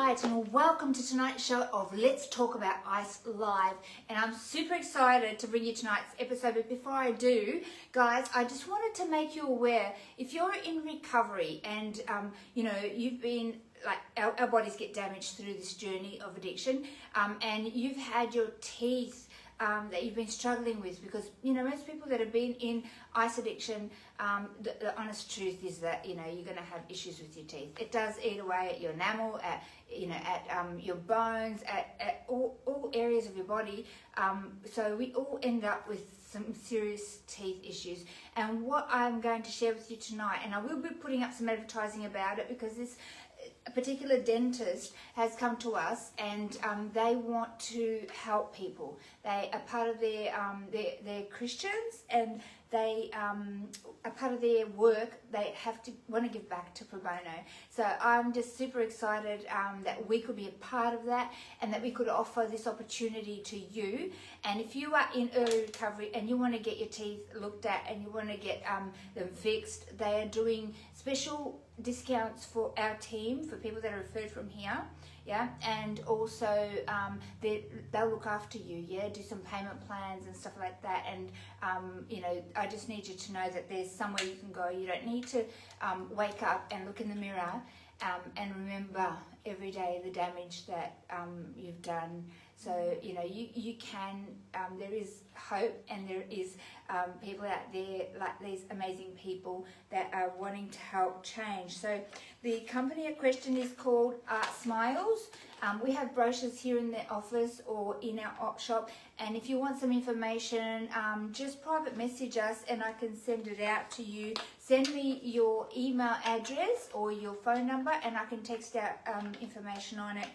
Alright, and welcome to tonight's show of Let's Talk About Ice Live. And I'm super excited to bring you tonight's episode. But before I do, guys, I just wanted to make you aware, if you're in recovery and you've been like our bodies get damaged through this journey of addiction, and you've had your teeth that you've been struggling with, because most people that have been in ice addiction, the honest truth is that you're going to have issues with your teeth. It does eat away at your enamel, at your bones, at all areas of your body. So we all end up with some serious teeth issues. And what I'm going to share with you tonight, and I will be putting up some advertising about it, because this a particular dentist has come to us, and they want to help people. They are part of they're Christians, and they a part of their work, they want to give back to pro bono. So I'm just super excited that we could be a part of that, and that we could offer this opportunity to you. And if you are in early recovery and you want to get your teeth looked at and you want to get them fixed, they are doing special discounts for our team, for people that are referred from here, and also they'll look after you, do some payment plans and stuff like that. And I just need you to know that there's somewhere you can go. You don't need to wake up and look in the mirror and remember every day the damage that you've done. So you can, there is hope, and there is people out there like these amazing people that are wanting to help change. So the company at question is called Smiles. We have brochures here in the office or in our op shop, and if you want some information, just private message us and I can send it out to you. Send me your email address or your phone number and I can text out information on it.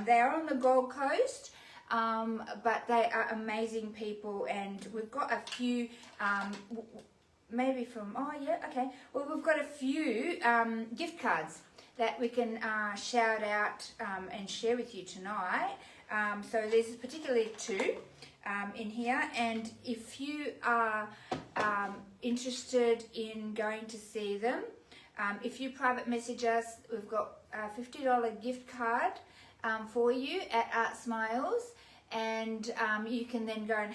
They are on the Gold Coast. But they are amazing people, and we've got a few, maybe from, well, we've got a few gift cards that we can shout out and share with you tonight. So there's particularly two in here, and if you are interested in going to see them, if you private message us, we've got a $50 gift card for you at Art Smiles, and you can then go and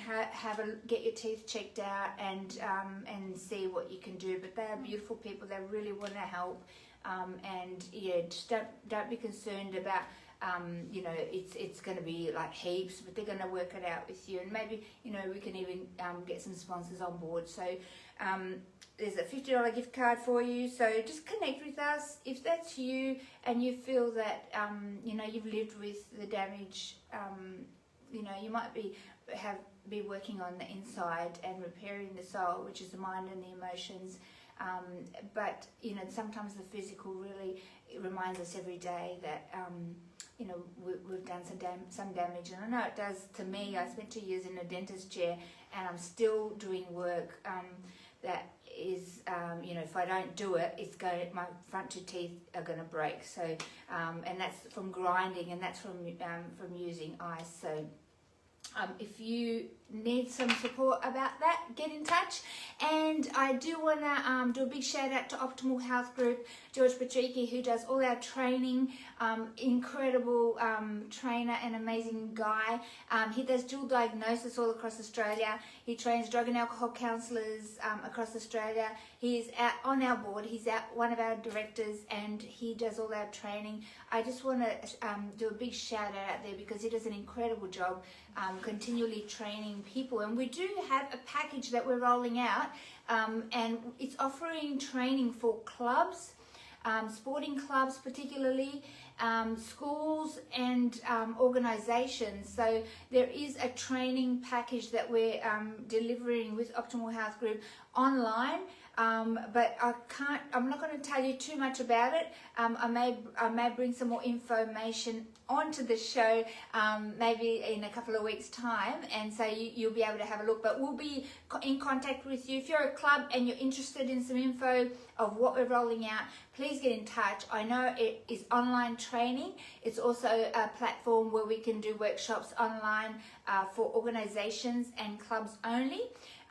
get your teeth checked out and see what you can do. But they are beautiful people. They really want to help, and just don't be concerned about it's going to be like heaps, but they're going to work it out with you, and maybe we can even get some sponsors on board. So there's a $50 gift card for you. So just connect with us if that's you and you feel that you've lived with the damage. You might be working on the inside and repairing the soul, which is the mind and the emotions. But sometimes the physical really reminds us every day that we've done some damage, and I know it does to me. I spent 2 years in a dentist chair, and I'm still doing work that is, if I don't do it, my front two teeth are going to break. So, and that's from grinding, and that's from using ice. So, if you need some support about that, get in touch. And I do want to do a big shout out to Optimal Health Group, George Patricky, who does all our training. Incredible trainer and amazing guy. He does dual diagnosis all across Australia. He trains drug and alcohol counsellors across Australia. He's on our board. He's one of our directors, and he does all our training. I just want to do a big shout out there, because he does an incredible job continually training people. And we do have a package that we're rolling out, and it's offering training for clubs, sporting clubs particularly, schools and organisations. So there is a training package that we're delivering with Optimal Health Group online. But I'm not going to tell you too much about it. I may bring some more information onto the show maybe in a couple of weeks' time, and so you'll be able to have a look. But we'll be in contact with you. If you're a club and you're interested in some info of what we're rolling out, please get in touch. I know it is online training. It's also a platform where we can do workshops online for organisations and clubs only.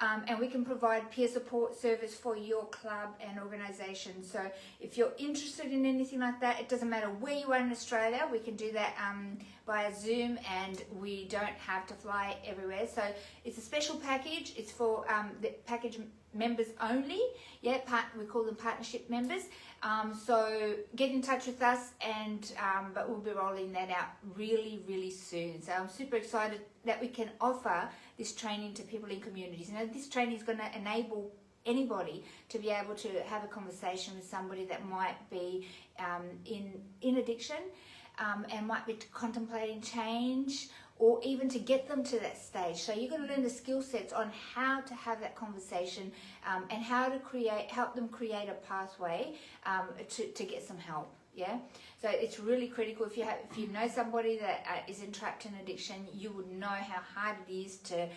and we can provide peer support service for your club and organisation. So if you're interested in anything like that, it doesn't matter where you are in Australia, we can do that via Zoom, and we don't have to fly everywhere. So it's a special package. It's for the package members only. Yeah, we call them partnership members. So get in touch with us, and but we'll be rolling that out really, really soon. So I'm super excited that we can offer this training to people in communities. You know, this training is going to enable anybody to be able to have a conversation with somebody that might be in addiction, and might be contemplating change, or even to get them to that stage. So you're going to learn the skill sets on how to have that conversation, and how to help them create a pathway to get some help. Yeah, so it's really critical. If you know somebody that is entrapped in addiction, you would know how hard it is to.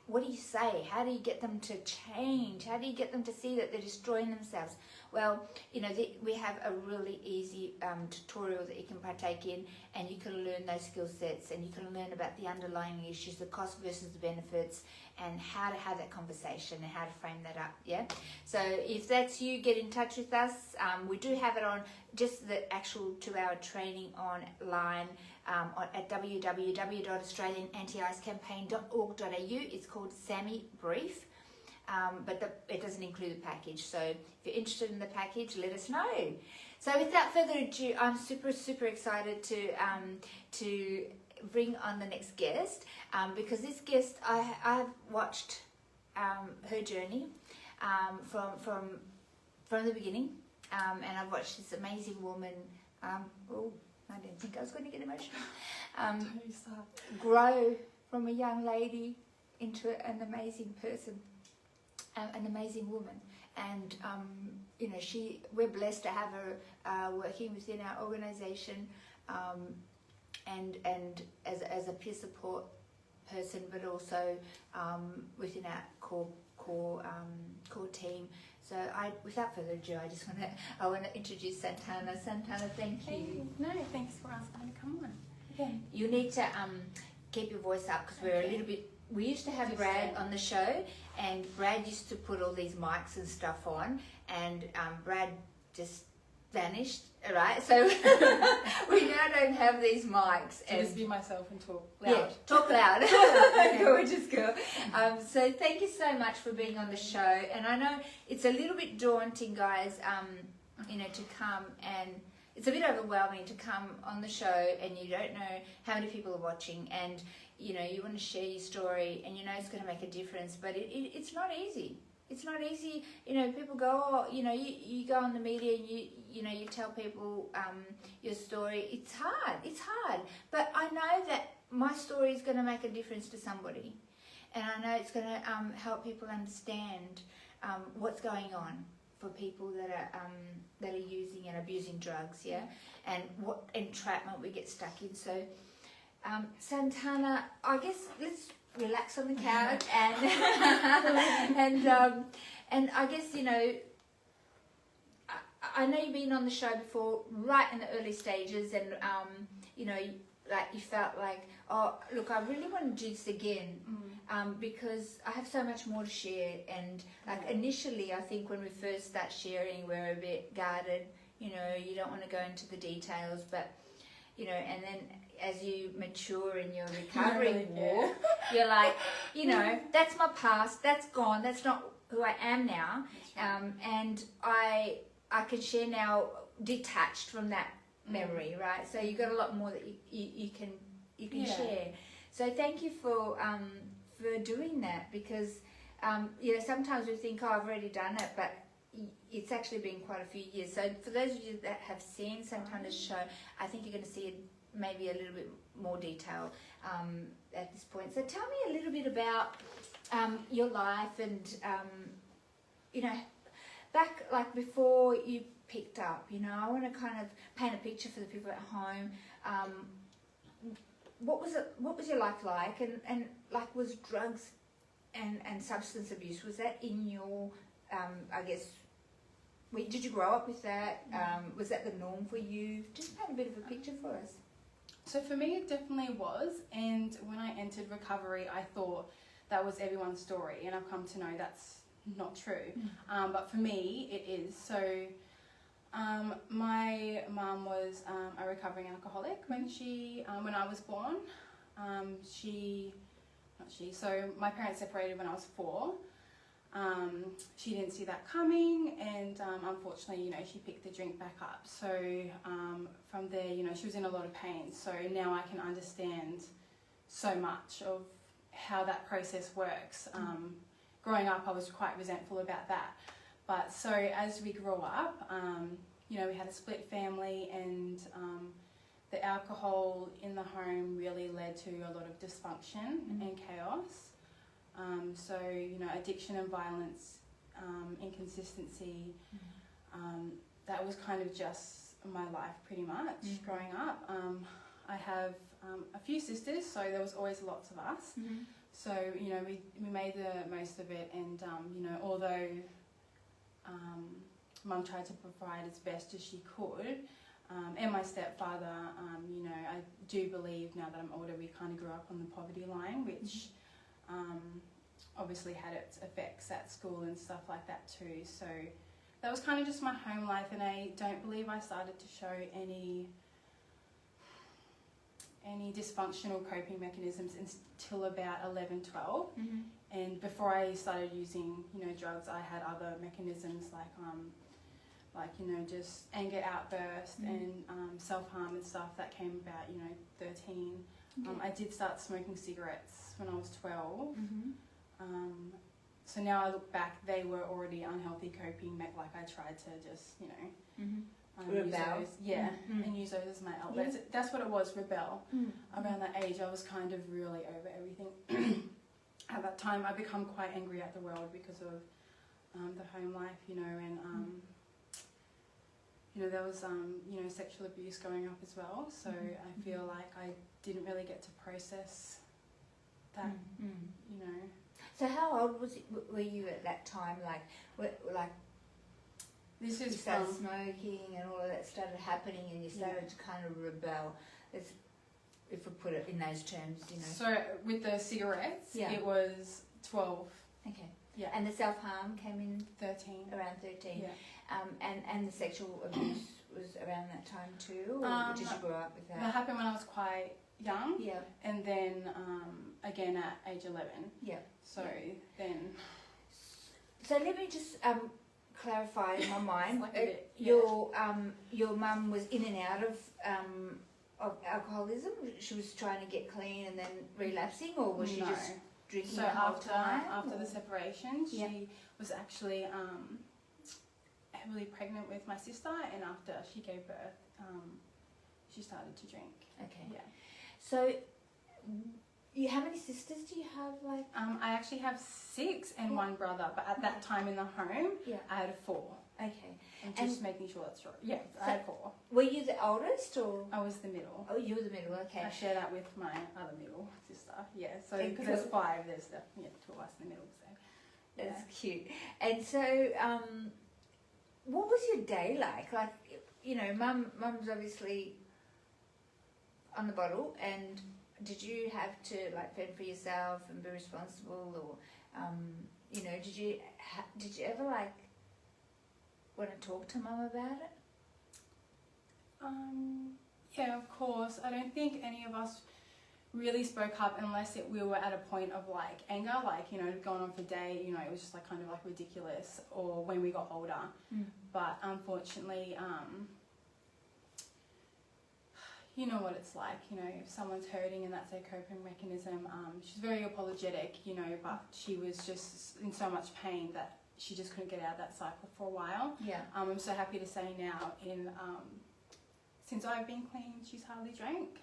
What do you say? How do you get them to change? How do you get them to see that they're destroying themselves? Well, you know, we have a really easy tutorial that you can partake in, and you can learn those skill sets, and you can learn about the underlying issues, the cost versus the benefits, and how to have that conversation and how to frame that up. Yeah. So if that's you, get in touch with us. We do have it on just the actual 2-hour training online at www.australianantiicecampaign.org.au. It's called Sammy Brief. But it doesn't include the package. So if you're interested in the package, let us know. So without further ado, I'm super, super excited to bring on the next guest, because this guest, I've watched her journey from the beginning, and I've watched this amazing woman. I didn't think I was going to get emotional. Grow from a young lady into an amazing person. An amazing woman, and you know, we're blessed to have her working within our organisation, and as a peer support person, but also within our core team. So without further ado, I want to introduce Santana. Santana, thank you. Hey, no, thanks for asking me to come on. Okay. You need to keep your voice up, because we're a little bit. We used to have Brad on the show, and Brad used to put all these mics and stuff on, and Brad just vanished, right? So we now don't have these mics. So just be myself and talk loud. Yeah, talk loud. Gorgeous girl. So thank you so much for being on the show. And I know it's a little bit daunting, guys, you know, to come, and it's a bit overwhelming to come on the show and you don't know how many people are watching, and you know, you want to share your story, and you know it's going to make a difference, but it's not easy. It's not easy. You know, people go, oh, you know, you go on the media and you know, you tell people your story. It's hard. But I know that my story is going to make a difference to somebody, and I know it's going to help people understand what's going on for people that are using and abusing drugs, yeah, and what entrapment we get stuck in. So. Santana, I guess let's relax on the couch and and I guess, you know, I know you've been on the show before, right in the early stages, and you know, like you felt like, oh, look, I really want to do this again, because I have so much more to share. And like initially, I think when we first start sharing, we're a bit guarded. You know, you don't want to go into the details, but you know, and then as you mature in your recovery walk, you're like, you know, that's my past, that's gone, that's not who I am now, and I can share now detached from that memory, right? So you've got a lot more that you can share. So thank you for doing that, because you know, sometimes we think, oh, I've already done it, but it's actually been quite a few years. So for those of you that have seen Santana's show, I think you're going to see it maybe a little bit more detail at this point. So tell me a little bit about your life, and you know, back like before you picked up. You know, I want to kind of paint a picture for the people at home. What was your life like, and like, was drugs and substance abuse, was that in your I guess, did you grow up with that? Was that the norm for you? Just paint a bit of a picture for us. So for me, it definitely was. And when I entered recovery, I thought that was everyone's story, and I've come to know that's not true. But for me, it is. So my mum was a recovering alcoholic when I was born. So my parents separated when I was 4. She didn't see that coming, and unfortunately, she picked the drink back up. So from there, she was in a lot of pain. So now I can understand so much of how that process works. Growing up, I was quite resentful about that. But so as we grew up, we had a split family, and the alcohol in the home really led to a lot of dysfunction and chaos. So, addiction and violence, inconsistency, that was kind of just my life pretty much growing up. I have a few sisters, so there was always lots of us. So, we made the most of it, and, although Mum tried to provide as best as she could, and my stepfather, I do believe now that I'm older, we kind of grew up on the poverty line, which obviously had its effects at school and stuff like that too. So that was kind of just my home life, and I don't believe I started to show any dysfunctional coping mechanisms until about 11, 12. And before I started using, drugs, I had other mechanisms like just anger outburst and self-harm and stuff that came about, 13. I did start smoking cigarettes when I was 12. So now I look back, they were already unhealthy coping, like I tried to just, use those, and use those as my outlets. That's what it was, rebel. Around that age, I was kind of really over everything. At that time, I become quite angry at the world because of the home life, and there was, sexual abuse going up as well. So I feel like I didn't really get to process that, So how old were you at that time? This you is started from smoking and all of that started happening, and you started to kind of rebel. If we put it in those terms, So with the cigarettes, it was 12. Okay. Yeah. And the self-harm came in 13. around 13. Yeah. And the sexual abuse was around that time too, or did you grow up with that? That happened when I was quite young. Yeah. And then again at age 11. Yeah. So then. So let me just clarify in my mind. Your Your mum was in and out of alcoholism. She was trying to get clean and then relapsing, or was she just drinking the whole time? After the separation, she was actually heavily pregnant with my sister, and after she gave birth, she started to drink. Okay. Yeah. So, how many sisters do you have? I actually have 6 and 1 brother, but at that time in the home, I had 4. Okay. And just making sure that's right. Yeah, so I had 4. Were you the oldest, or? I was the middle. Oh, you were the middle. Okay. I share that with my other middle sister. Yeah. So because there's 5, there's 2 of us in the middle. So that's cute. And so, what was your day like? Mum's obviously on the bottle, and did you have to fend for yourself and be responsible, or did you ever want to talk to Mum about it? Yeah, of course. I don't think any of us really spoke up unless we were at a point of anger, going on for day, it was just kind of ridiculous, or when we got older. But unfortunately, you know what it's like, if someone's hurting and that's their coping mechanism. She's very apologetic, but she was just in so much pain that she just couldn't get out of that cycle for a while. Yeah. I'm so happy to say now, since I've been clean, she's hardly drank.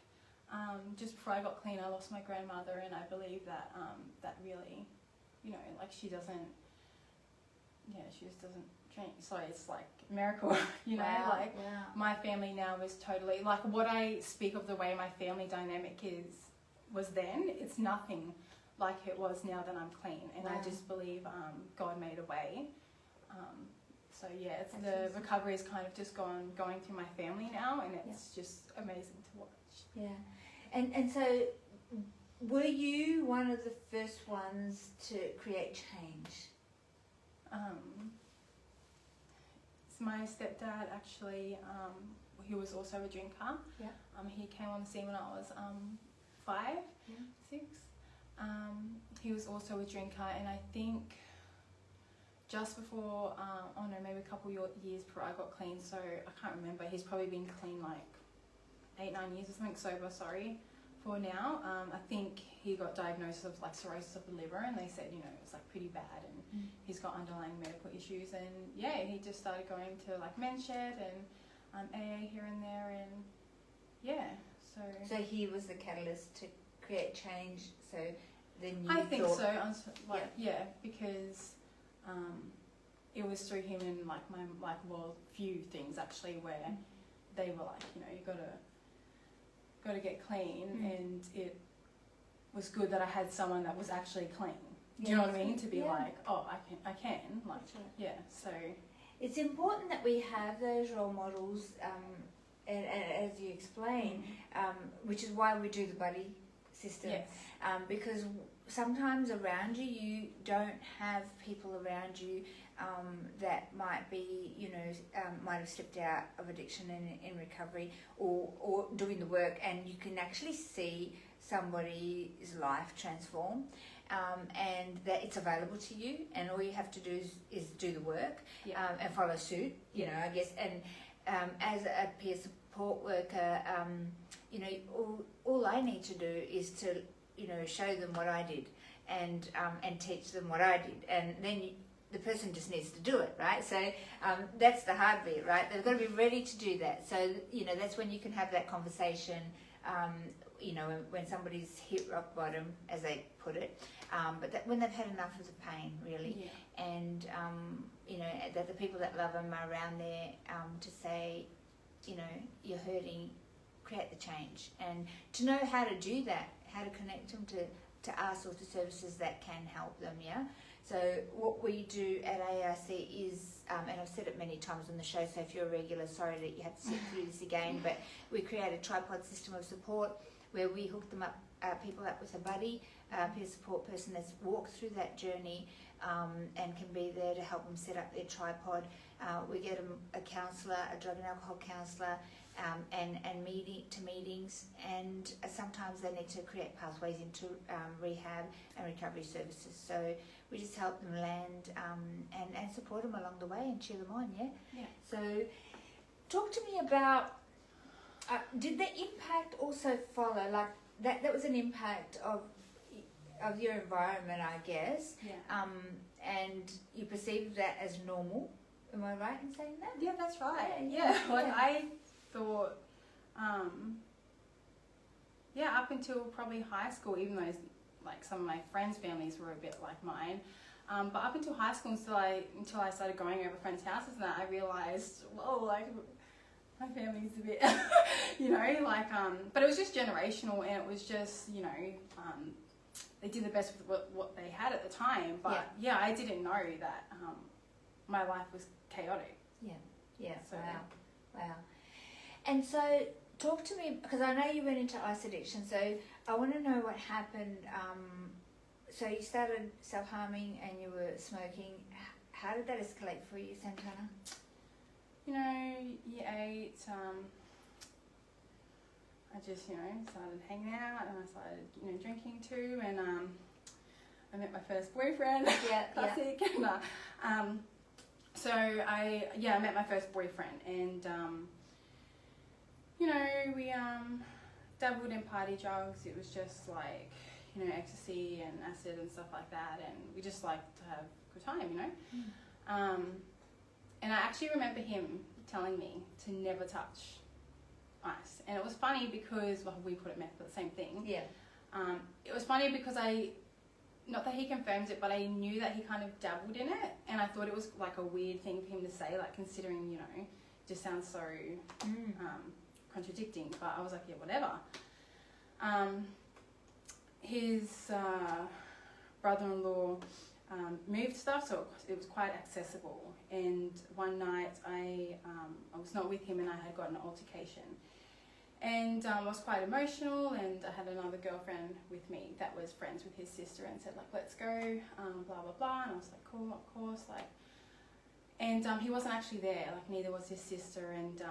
Just before I got clean, I lost my grandmother, and I believe that that really, she doesn't, she just doesn't drink. So it's a miracle, Wow. My family now is totally, what I speak of the way my family dynamic was then, it's nothing like it was now that I'm clean. And I just believe God made a way. So yeah, it's the recovery is kind of just going through my family now, and it's just amazing to watch. Yeah. And so were you one of the first ones to create change? So my stepdad actually, he was also a drinker. Yeah. He came on the scene when I was 5, 6. He was also a drinker, and I think just before, maybe a couple years before I got clean, so I can't remember. He's probably been clean like 8-9 years or something sober, for now. I think he got diagnosed of like cirrhosis of the liver, and they said, it was like pretty bad, and he's got underlying medical issues, and he just started going to like men's shed and AA here and there, and so he was the catalyst to create change. So then you I think thought, so. Because it was through him and few things actually where they were like, you gotta get clean, and it was good that I had someone that was actually clean. Do you know what I mean? To be like, oh, I can. Like, so it's important that we have those role models, and as you explain, which is why we do the buddy system. Yes. Because sometimes around you don't have people around you that might be, might have slipped out of addiction and in recovery, or doing the work, and you can actually see somebody's life transform, and that it's available to you, and all you have to do is do the work, and follow suit, I guess. And as a peer support worker, all I need to do is to, show them what I did, and teach them what I did, and then the person just needs to do it, right? So that's the hard bit, right? They've got to be ready to do that. So that's when you can have that conversation. When somebody's hit rock bottom, as they put it, but when they've had enough of the pain, really, and that the people that love them are around there to say, you're hurting, create the change, and to know how to do that, how to connect them to us or to services that can help them. So what we do at ARC is, and I've said it many times on the show, so if you're a regular, sorry that you have to sit through this again, but we create a tripod system of support where we hook them up, people up with a buddy, peer support person that's walked through that journey, and can be there to help them set up their tripod. We get them a counsellor, a drug and alcohol counsellor, and meetings, and sometimes they need to create pathways into rehab and recovery services. So we just help them land, and support them along the way and cheer them on. So talk to me about, did the impact also follow, like that was an impact of your environment, I guess, and you perceived that as normal. Am I right in saying that? Yeah, that's right. I thought, up until probably high school, even though like some of my friends' families were a bit like mine, but up until high school, until I started going over friends' houses and that, I realised, whoa, like my family's a bit, but it was just generational, and it was just, they did the best with what they had at the time. But I didn't know that my life was chaotic. So, wow. And so talk to me, because I know you went into ice addiction, so I want to know what happened. So you started self-harming and you were smoking. How did that escalate for you, Santana? Year 8, I just, started hanging out, and I started, drinking too, and I met my first boyfriend. Classic. And, so I met my first boyfriend, and we dabbled in party drugs. It was just like, ecstasy and acid and stuff like that, and we just liked to have a good time, and I actually remember him telling me to never touch ice, and it was funny because, we call it meth, but the same thing. It was funny because not that he confirmed it, but I knew that he kind of dabbled in it, and I thought it was like a weird thing for him to say, like considering, it just sounds so contradicting, but I was like, yeah, whatever. His brother-in-law moved stuff, so it was quite accessible, and one night I was not with him, and I had got an altercation, And I was quite emotional, and I had another girlfriend with me that was friends with his sister and said, like, let's go, blah, blah, blah. And I was like, cool, of course, like. And he wasn't actually there, like, neither was his sister. And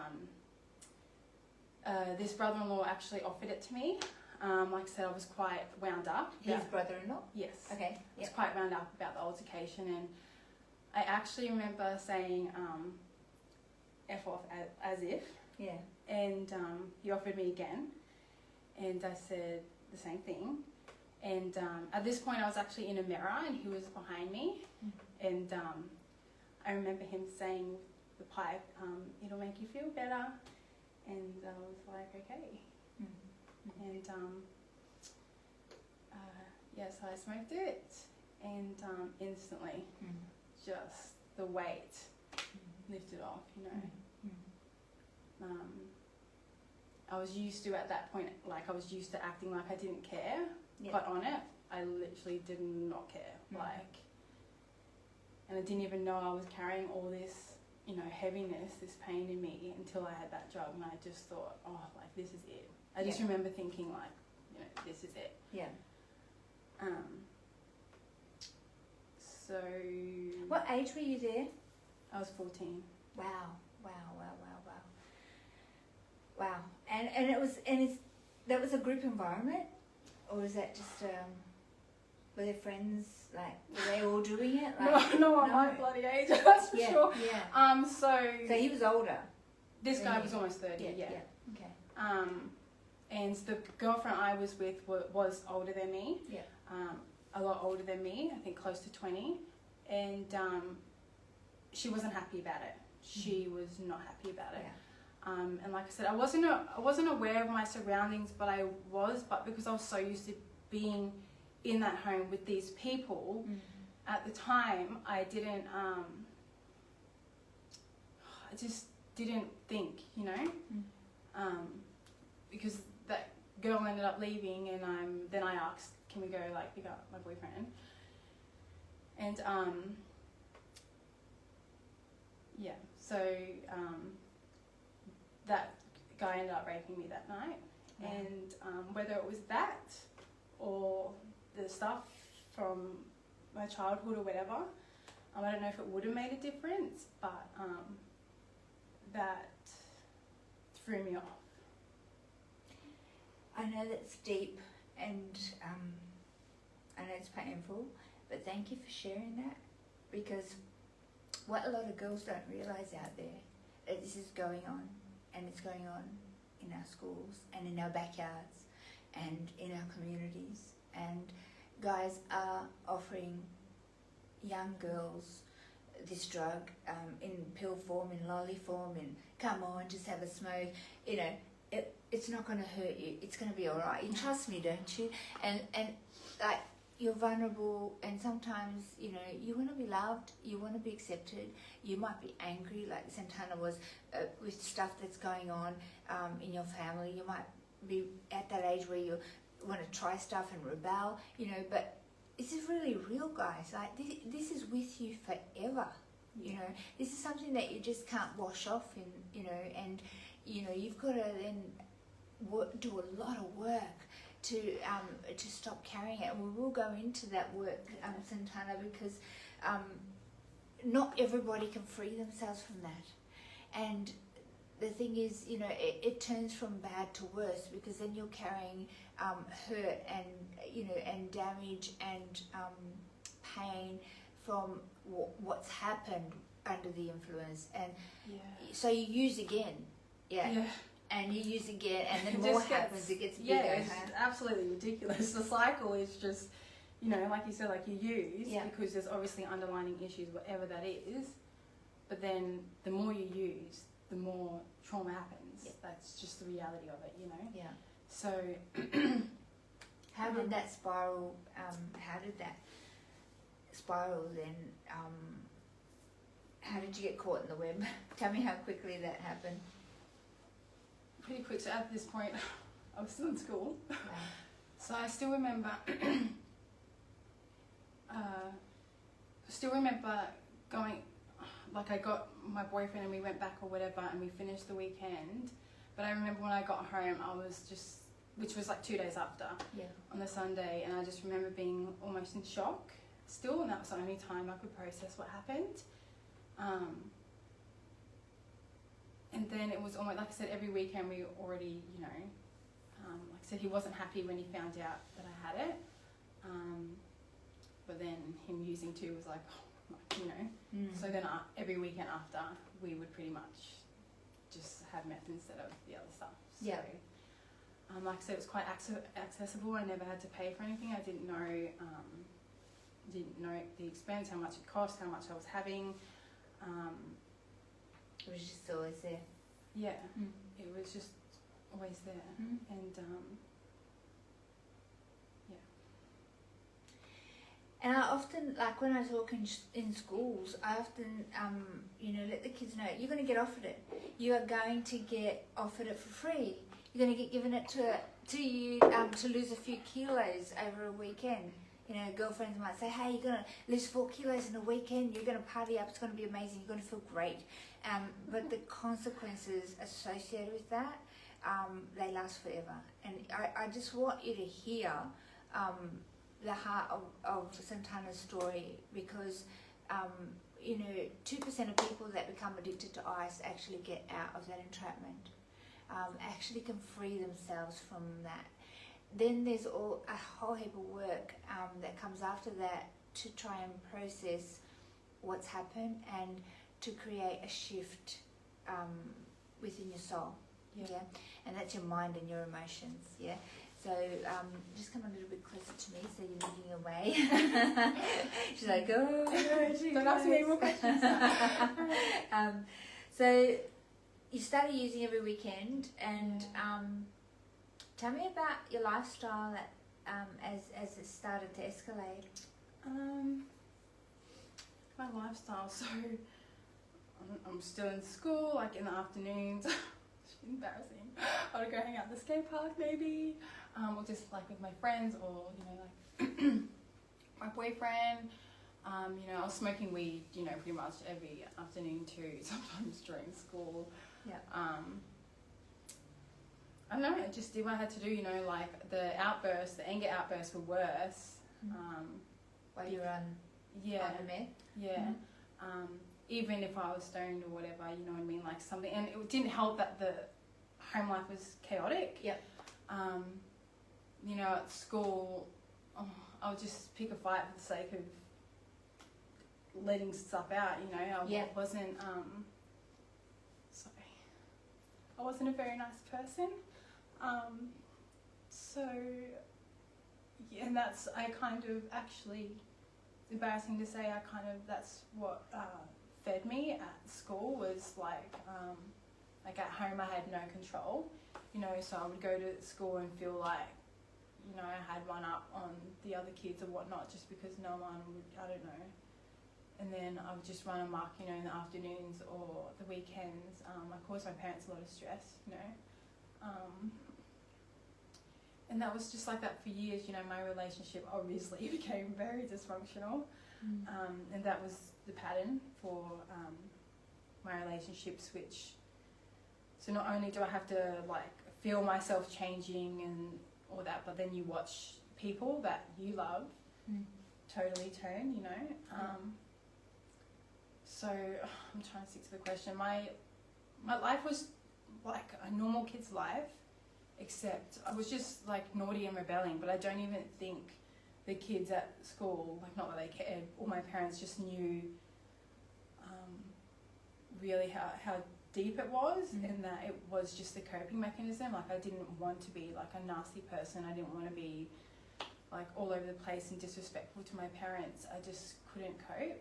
this brother-in-law actually offered it to me. Like I said, I was quite wound up. His brother-in-law? Yes. Okay. I was quite wound up about the altercation, and I actually remember saying, F off, as if. Yeah. And he offered me again, and I said the same thing. And at this point, I was actually in a mirror, and he was behind me. And I remember him saying with the pipe, it'll make you feel better. And I was like, okay. And so I smoked it, and instantly, just the weight lifted off, you know. I was used to, at that point, like, I was used to acting like I didn't care, but on it, I literally did not care, like, and I didn't even know I was carrying all this, you know, heaviness, this pain in me, until I had that drug, and I just thought, oh, like, this is it. I just remember thinking, like, you know, this is it. Yeah. So. What age were you there? I was 14. Wow. Wow. And it was, that was a group environment, or was that just were their friends, like, were they all doing it? Like, no, at my bloody age, that's for sure. Yeah. So he was older. This guy was almost 30. Yeah. Okay. And the girlfriend I was with was older than me. Yeah. A lot older than me. I think close to 20. And she wasn't happy about it. She was not happy about it. Yeah. And like I said, I wasn't aware of my surroundings, but because I was so used to being in that home with these people, at the time I didn't. I just didn't think, you know, because that girl ended up leaving, and then I asked, can we go, like, pick up my boyfriend? And so that guy ended up raping me that night. Yeah. And whether it was that or the stuff from my childhood or whatever, I don't know if it would have made a difference, but that threw me off. I know that's deep, and I know it's painful, but thank you for sharing that, because what a lot of girls don't realise out there, that this is going on, and it's going on in our schools and in our backyards and in our communities, and guys are offering young girls this drug in pill form, in lolly form, in come on, just have a smoke, you know. It's not going to hurt you. It's going to be all right. You trust me, don't you? And like, you're vulnerable, and sometimes, you know, you want to be loved, you want to be accepted. You might be angry, like Santana was, with stuff that's going on in your family. You might be at that age where you want to try stuff and rebel, you know. But this is really real, guys. Like, this is with you forever. You know, this is something that you just can't wash off, you know, and you know, you've got to then do a lot of work to stop carrying it, and we will go into that work, Santana, because not everybody can free themselves from that. And the thing is, you know, it turns from bad to worse, because then you're carrying hurt and, you know, and damage and pain from what's happened under the influence, and so you use again. Yeah. And you use again, and then more happens. It gets bigger. Yeah, it's absolutely ridiculous. The cycle is just, you know, like you said, like you use because there's obviously underlying issues, whatever that is. But then the more you use, the more trauma happens. Yeah. That's just the reality of it, you know. Yeah. So, how did that spiral? How did that spiral then? How did you get caught in the web? Tell me how quickly that happened. Pretty quick. So at this point, I was still in school. Wow. So I still remember. going, like, I got my boyfriend and we went back or whatever, and we finished the weekend. But I remember when I got home, I was just, which was like 2 days after, on the Sunday, and I just remember being almost in shock still, and that was the only time I could process what happened. And then it was almost, like I said, every weekend we already, you know, like I said, he wasn't happy when he found out that I had it. But then him using too was like, oh, you know. So then every weekend after, we would pretty much just have meth instead of the other stuff. So, like I said, it was quite accessible. I never had to pay for anything. I didn't know the expense, how much it cost, how much I was having. It was just always there. Yeah, it was just always there. And And I often, like when I talk in schools, I often, you know, let the kids know, you're going to get offered it. You are going to get offered it for free. You're going to get given it to you to lose a few kilos over a weekend. You know, girlfriends might say, hey, you're going to lose 4 kilos in a weekend. You're going to party up. It's going to be amazing. You're going to feel great. But the consequences associated with that, they last forever. And I just want you to hear the heart of Santana's story, because you know, 2% of people that become addicted to ice actually get out of that entrapment, actually can free themselves from that. Then there's a whole heap of work that comes after that to try and process what's happened and to create a shift within your soul. Yeah, and that's your mind and your emotions. Yeah. So just come a little bit closer to me, so you're looking away. She's like, oh, no, don't ask me any more questions. So you started using every weekend, and tell me about your lifestyle as it started to escalate. My lifestyle, so I'm still in school, like in the afternoons. Embarrassing. I would go hang out at the skate park maybe, or just like with my friends, or you know, like my boyfriend. You know, I was smoking weed, you know, pretty much every afternoon too, sometimes during school. Yeah. I don't know, I just did what I had to do, you know, like the anger outbursts were worse. While you were on the meth? Yeah. Even if I was stoned or whatever, you know what I mean, like something, and it didn't help that the home life was chaotic. Yep. You know, at school, I would just pick a fight for the sake of letting stuff out, you know. I wasn't, I wasn't a very nice person. So, yeah, and that's, I kind of actually, it's embarrassing to say, that's what fed me at school, was like at home I had no control, you know, so I would go to school and feel like, you know, I had one up on the other kids or whatnot, just because no one would, I don't know. And then I would just run amok, you know, in the afternoons or the weekends. I caused my parents a lot of stress, you know. And that was just like that for years, you know. My relationship obviously became very dysfunctional. And that was the pattern for my relationships, which, so not only do I have to like feel myself changing and all that, but then you watch people that you love totally turn, you know. So I'm trying to stick to the question. My life was like a normal kid's life, except I was just like naughty and rebelling, but I don't even think the kids at school, like, not that they cared, all my parents just knew really how deep it was, and that it was just a coping mechanism. Like, I didn't want to be like a nasty person. I didn't want to be like all over the place and disrespectful to my parents. I just couldn't cope.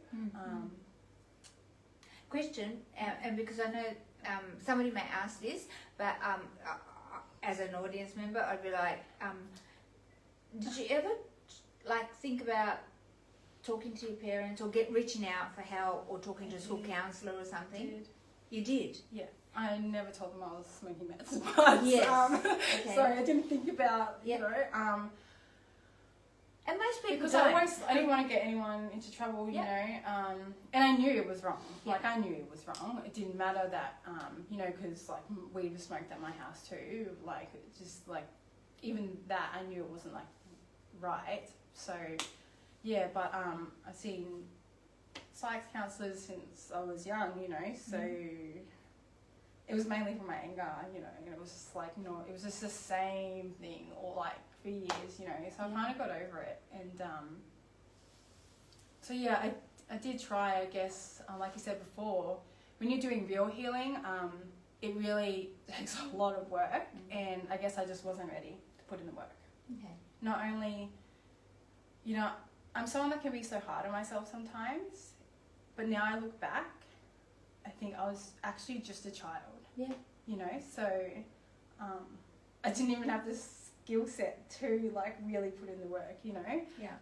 Question, and because I know somebody may ask this, but as an audience member, I'd be like, did you ever like think about talking to your parents or reaching out for help or talking to a school counsellor or something? I did. You did? Yeah. I never told them I was smoking meth, but yes. Okay. sorry, I didn't think about, you know, And most people because don't. I didn't want to get anyone into trouble, you know, and I knew it was wrong. Like, I knew it was wrong. It didn't matter that, you know, because, like, weed was smoked at my house too. Like, just, like, even that, I knew it wasn't, like, right. So, yeah, but I've seen psych counsellors since I was young, you know, so it was mainly from my anger, you know, and it was just, like, it was just the same thing all, like, for years, you know, so I kind of got over it. And so yeah, I did try, I guess, like you said before, when you're doing real healing, it really takes a lot of work, and I guess I just wasn't ready to put in the work. Okay. Not only, you know, I'm someone that can be so hard on myself sometimes, but now I look back, I think I was actually just a child. Yeah. You know, so I didn't even have this skill set to, like, really put in the work, you know. Yeah.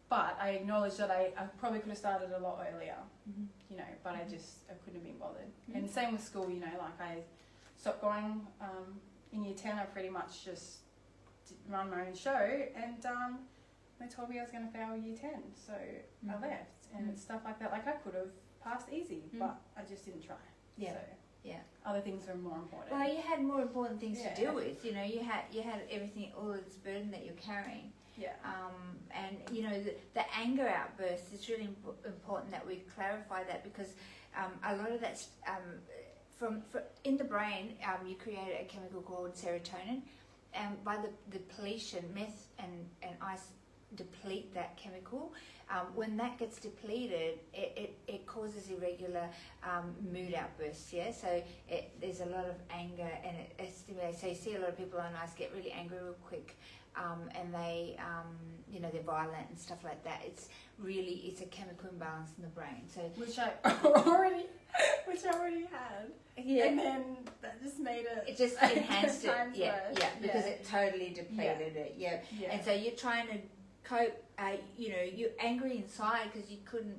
But I acknowledge that I probably could have started a lot earlier, you know, but I couldn't have been bothered. And same with school, you know, like, I stopped going in year 10. I pretty much just run my own show, and they told me I was going to fail year 10, so I left. And it's stuff like that. Like, I could have passed easy, but I just didn't try. Yeah. So yeah. other things were more important. Well, you had more important things to deal with. You know, you had everything, all of this burden that you're carrying. Yeah. And you know, the anger outburst, it's really important that we clarify that, because a lot of that's from in the brain, you create a chemical called serotonin, and by the depletion, meth and ice deplete that chemical. When that gets depleted, it causes irregular mood outbursts. Yeah, so there's a lot of anger, and it stimulates. So you see a lot of people on ice get really angry real quick, and they, you know, they're violent and stuff like that. It's a chemical imbalance in the brain. So which I already had. Yeah. And then that just made it. It just enhanced it. Yeah, worse. yeah, because it totally depleted it. Yeah. Yeah. And so you're trying to cope. You know, you're angry inside because you couldn't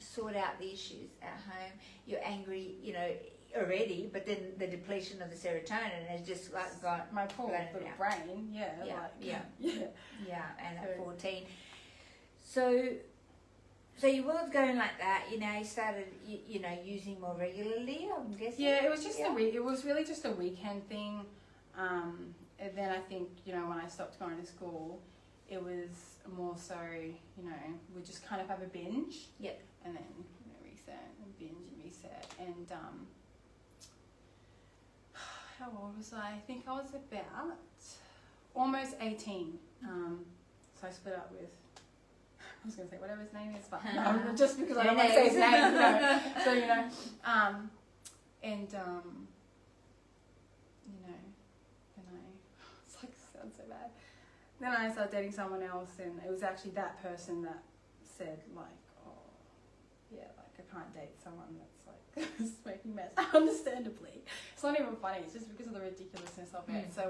sort out the issues at home. You're angry, you know, already, but then the depletion of the serotonin has just, like, got my poor little brain. Yeah. Yeah. Like, yeah. Yeah. Yeah. And at 14. So you was going like that. You know, you started, you know, using more regularly, I'm guessing. Yeah, it was just it was really just a weekend thing. And then I think, you know, when I stopped going to school, it was more so, you know, we just kind of have a binge. Yep. And then, you know, reset and binge and reset. And how old was I? I think I was about almost 18. So I split up with, I was going to say whatever his name is, but no, just because I don't want to say his name. No. So, you know, and, you know, and it's like, sounds so bad. Then I started dating someone else, and it was actually that person that said, like, oh, yeah, like, I can't date someone that's, like, smoking meth. Understandably. It's not even funny, it's just because of the ridiculousness of it. So,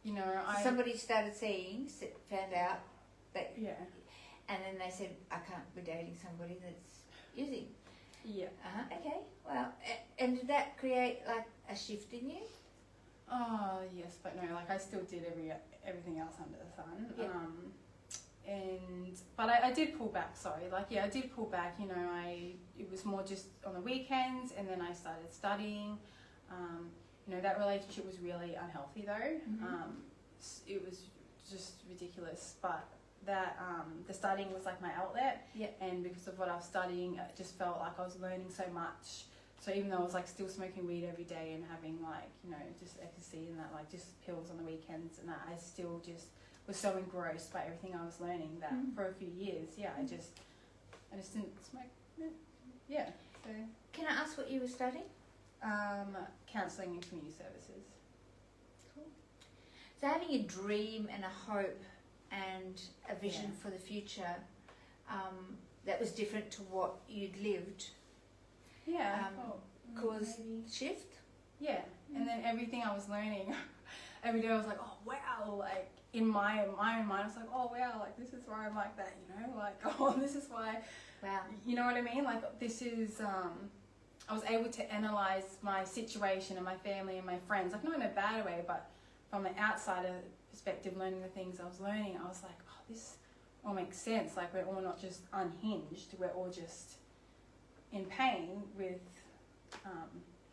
you know, somebody started found out that... Yeah. And then they said, I can't be dating somebody that's using. Yeah. Okay. Well, and did that create, like, a shift in you? Oh, yes, but no, like, I still did everything else under the sun. Yeah. But I did pull back, I did pull back, you know, it was more just on the weekends, and then I started studying. You know, that relationship was really unhealthy though. It was just ridiculous, but that the studying was like my outlet. Yeah. And because of what I was studying, it just felt like I was learning so much. So even though I was, like, still smoking weed every day and having, like, you know, just ecstasy and that, like, just pills on the weekends and that, I still just was so engrossed by everything I was learning that for a few years, I just didn't smoke. Yeah. So. Can I ask what you were studying? Counselling and community services. Cool. So having a dream and a hope and a vision for the future, that was different to what you'd lived. Yeah. Caused shift. Yeah. And then everything I was learning, every day I was like, oh wow, like, in my own mind I was like, oh wow, like, this is why I'm like that, you know, like, oh, this is why. Wow. You know what I mean? Like, this is I was able to analyze my situation and my family and my friends, like, not in a bad way, but from an outsider perspective, learning the things I was learning, I was like, oh, this all makes sense. Like, we're all not just unhinged, we're all just in pain with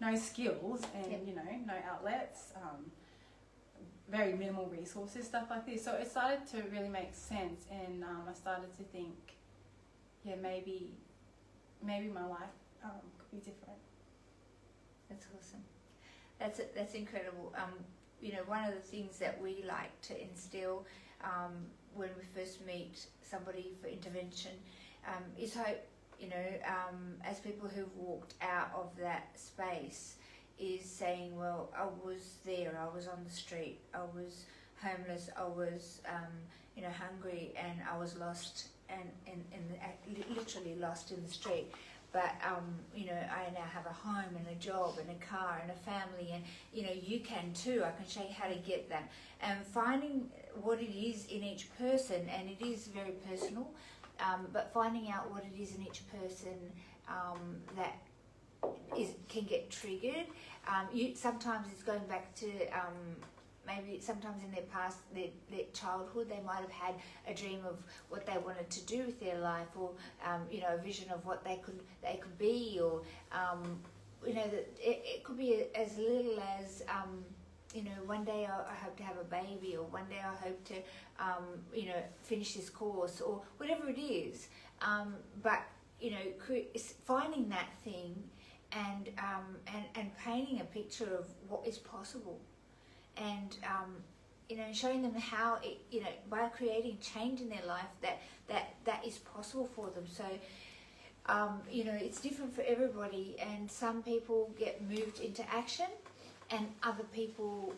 no skills and, Yep. you know, no outlets, very minimal resources, stuff like this. So it started to really make sense, and I started to think, yeah, maybe my life could be different. That's awesome. That's incredible. You know, one of the things that we like to instill when we first meet somebody for intervention is hope. You know, as people who've walked out of that space, is saying, well, I was there, I was on the street, I was homeless, I was, you know, hungry, and I was lost, and literally lost in the street. But, you know, I now have a home and a job and a car and a family, and, you know, you can too. I can show you how to get that. And finding what it is in each person, and it is very personal, but finding out what it is in each person that can get triggered. Sometimes it's going back to maybe sometimes in their past, their childhood, they might have had a dream of what they wanted to do with their life, or you know, a vision of what they could be, or you know, that it could be as little as you know, one day I hope to have a baby, or one day I hope to you know, finish this course, or whatever it is. But you know, finding that thing and painting a picture of what is possible, and you know, showing them how it, you know, by creating change in their life, that is possible for them. So you know, it's different for everybody, and some people get moved into action, and other people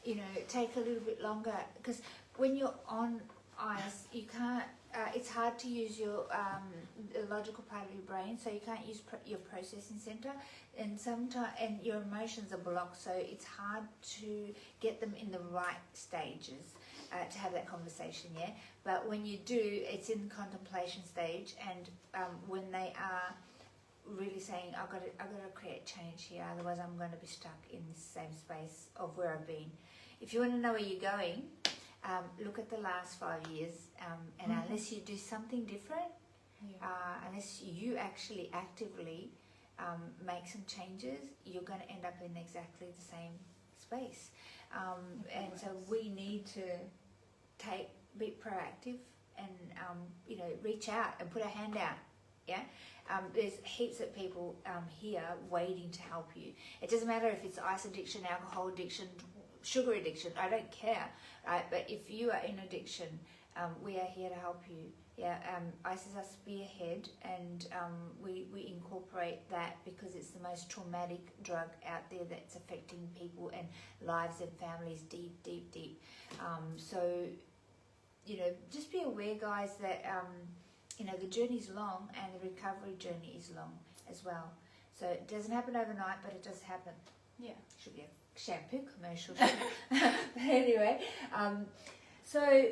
you know, take a little bit longer, because when you're on ice, you can't. It's hard to use your the logical part of your brain, so you can't use your processing center, and sometimes your emotions are blocked, so it's hard to get them in the right stages to have that conversation. Yeah, but when you do, it's in the contemplation stage, and when they are really saying, I've got to create change here, otherwise I'm going to be stuck in the same space of where I've been. If you want to know where you're going, look at the last 5 years, and unless you do something different, unless you actually actively make some changes, you're going to end up in exactly the same space. And so we need to be proactive, and you know, reach out and put a hand out. Yeah, there's heaps of people here waiting to help you. It doesn't matter if it's ice addiction, alcohol addiction, sugar addiction, I don't care, right? But if you are in addiction, we are here to help you. Yeah, ICE is our spearhead, and we incorporate that because it's the most traumatic drug out there that's affecting people and lives and families deep, deep, deep. So, you know, just be aware, guys, that you know, the journey's long, and the recovery journey is long as well. So it doesn't happen overnight, but it does happen. Yeah. Should be a shampoo commercial. But anyway, so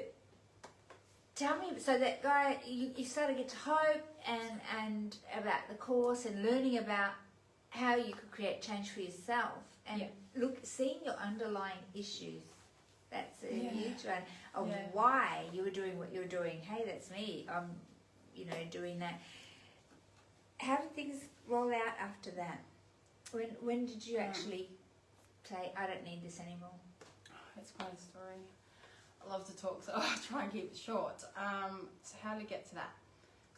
tell me, so that guy, you started to get to hope and about the course, and learning about how you could create change for yourself, and seeing your underlying issues. That's a huge one of why you were doing what you were doing. Hey, that's me. You know, doing that. How did things roll out after that? When did you actually say, I don't need this anymore? It's quite a story. I love to talk, so I'll try and keep it short. So how to get to that?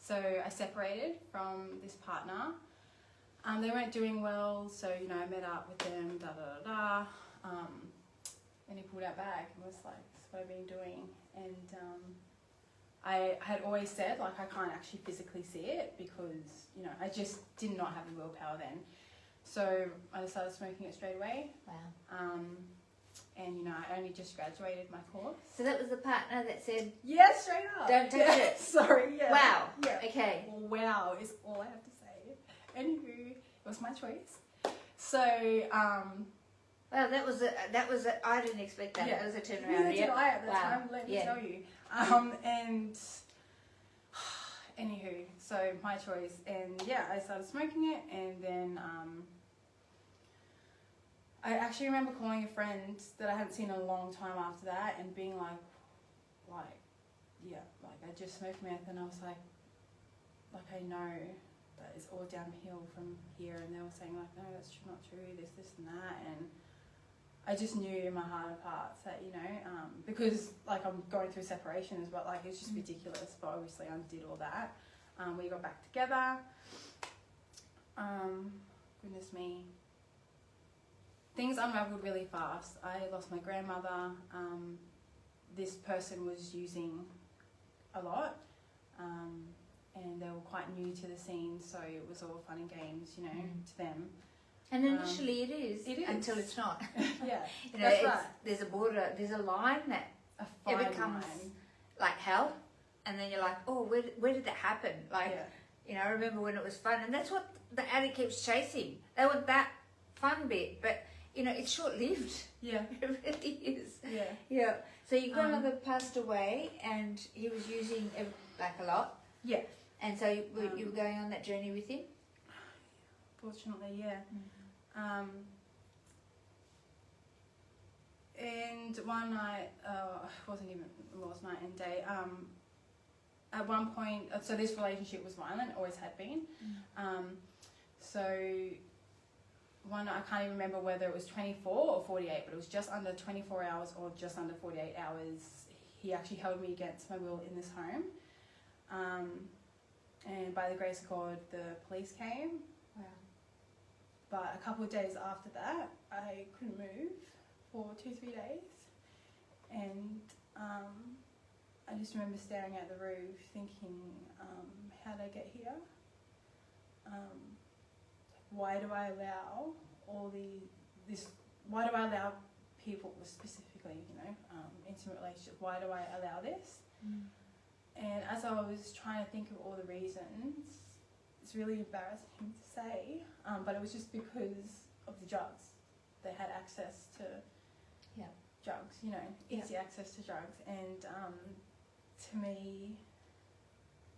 So I separated from this partner. They weren't doing well, so, you know, I met up with them, and he pulled out bag and was like, this is what I've been doing. And I had always said, like, I can't actually physically see it because, you know, I just did not have the willpower then. So I just started smoking it straight away. Wow. And, you know, I only just graduated my course. So that was the partner that said, yeah, straight up. Don't touch it. Sorry, yeah. Wow. Yeah. Okay. Wow is all I have to say. Anywho, it was my choice. So, well, that was I didn't expect that. Yeah. That was a turnaround. Neither did I at the time, let me tell you. And anywho, so my choice, and yeah, I started smoking it, and then I actually remember calling a friend that I hadn't seen in a long time after that and being like, I just smoked meth, and I was like I know that it's all downhill from here, and they were saying like, no, that's not true, this and that, and I just knew in my heart of hearts that, you know, because like I'm going through separation as well, like it's just ridiculous, but obviously I undid all that. We got back together. Goodness me. Things unraveled really fast. I lost my grandmother. This person was using a lot, and they were quite new to the scene, so it was all fun and games, you know, to them. And initially it is until it's not. Yeah, you know, that's right. There's a border, there's a line that It becomes like hell, and then you're like, oh, where did that happen? Like, you know, I remember when it was fun, and that's what the addict keeps chasing. They want that fun bit, but you know, it's short-lived. Yeah. It really is. Yeah. Yeah. So your grandmother passed away, and he was using like a lot. Yeah. And so you were going on that journey with him? Fortunately, yeah. And one night, it wasn't even night and day. At one point, so this relationship was violent, always had been. So one, I can't even remember whether it was 24 or 48, but it was just under 24 hours or just under 48 hours. He actually held me against my will in this home. And by the grace of God, the police came. Wow. But a couple of days after that, I couldn't move for 2-3 days. And I just remember staring at the roof thinking, how did I get here? Why do I allow why do I allow people, specifically, you know, intimate relationships, why do I allow this? And as I was trying to think of all the reasons, it's really embarrassing to say, but it was just because of the drugs. They had access to drugs, you know, easy access to drugs. And to me,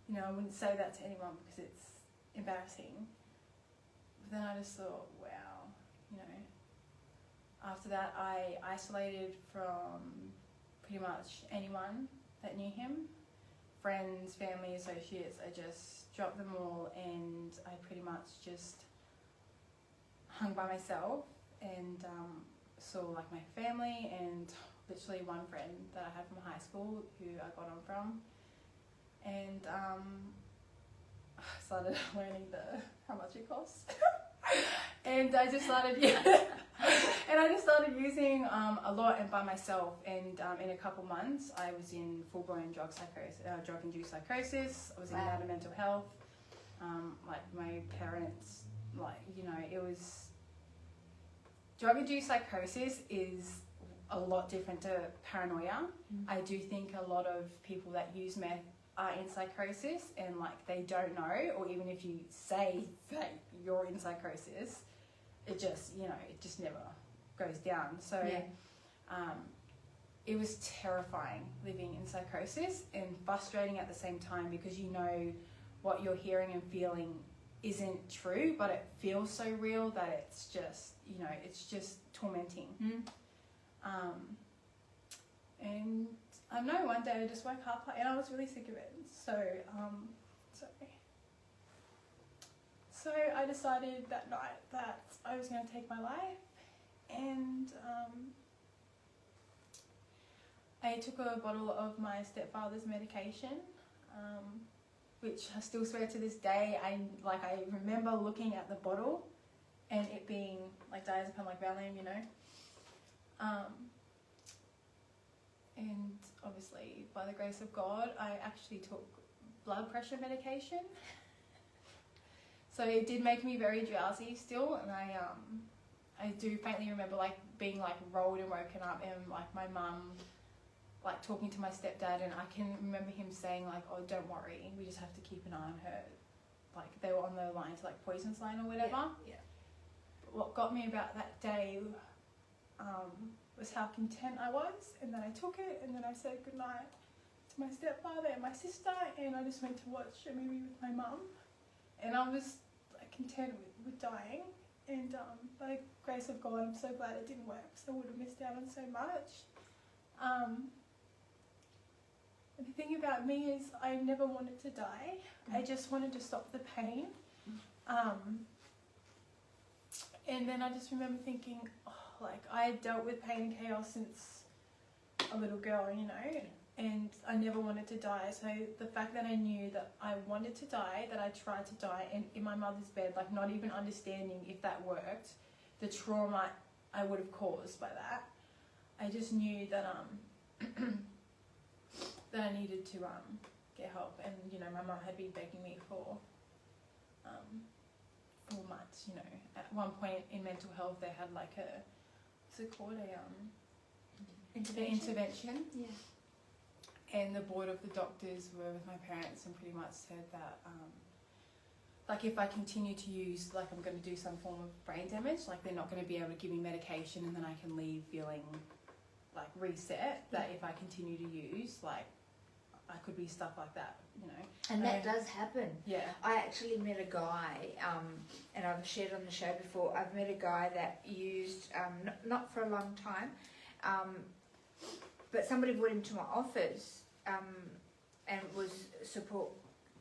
you know, I wouldn't say that to anyone because it's embarrassing. But then I just thought, wow, you know. After that, I isolated from pretty much anyone that knew him. Friends, family, associates, I just dropped them all, and I pretty much just hung by myself and saw like my family and literally one friend that I had from high school who I got on from, and I started learning how much it costs. And I just started using a lot and by myself, and in a couple months I was in full-blown drug-induced psychosis. I was in and out of mental health. Like my parents, like, you know, it was drug-induced psychosis is a lot different to paranoia. I do think a lot of people that use meth are in psychosis and like they don't know, or even if you say that you're in psychosis, it just, you know, it just never goes down. So it was terrifying living in psychosis and frustrating at the same time, because you know what you're hearing and feeling isn't true, but it feels so real that it's just, you know, it's just tormenting. And I don't know, one day I just woke up and I was really sick of it. So I decided that night that I was going to take my life, and I took a bottle of my stepfather's medication, which I still swear to this day, I remember looking at the bottle and it being like diazepam, like Valium, you know. And obviously, by the grace of God, I actually took blood pressure medication. So it did make me very drowsy still, and I do faintly remember like being like rolled and woken up, and like my mum like talking to my stepdad, and I can remember him saying like, oh, don't worry, we just have to keep an eye on her. Like they were on the line to like poison's line or whatever. But what got me about that day was how content I was, and then I took it, and then I said goodnight to my stepfather and my sister, and I just went to watch a movie with my mum, and I was like content with dying, And by the grace of God, I'm so glad it didn't work, so I would have missed out on so much. The thing about me is I never wanted to die. I just wanted to stop the pain. And then I just remember thinking, I dealt with pain and chaos since a little girl, and I never wanted to die. So the fact that I knew that I wanted to die, that I tried to die and in my mother's bed, not even understanding if that worked, the trauma I would have caused by that, I just knew that that I needed to get help. And my mum had been begging me for months. At one point in mental health they had what's it called, intervention. Yeah. And the board of the doctors were with my parents and pretty much said that if I continue to use, I'm going to do some form of brain damage, they're not going to be able to give me medication and then I can leave feeling reset. That if I continue to use, I could be stuck like that, And that does happen. Yeah. I actually met a guy, and I've shared on the show before, I've met a guy that used, not for a long time, but somebody brought him to my office and was support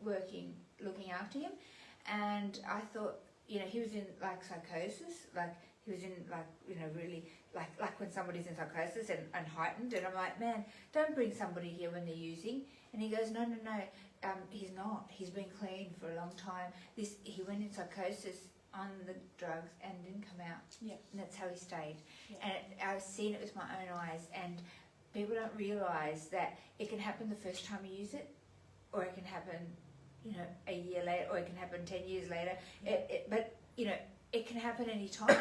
working, looking after him. And I thought, he was in psychosis, he was in really like when somebody's in psychosis and heightened. And I'm like, man, don't bring somebody here when they're using. And he goes, no, he's not. He's been clean for a long time. He went in psychosis on the drugs and didn't come out. Yeah. And that's how he stayed. Yeah. And I've seen it with my own eyes. And people don't realise that it can happen the first time you use it, or it can happen, a year later, or it can happen 10 years later. But it can happen any time.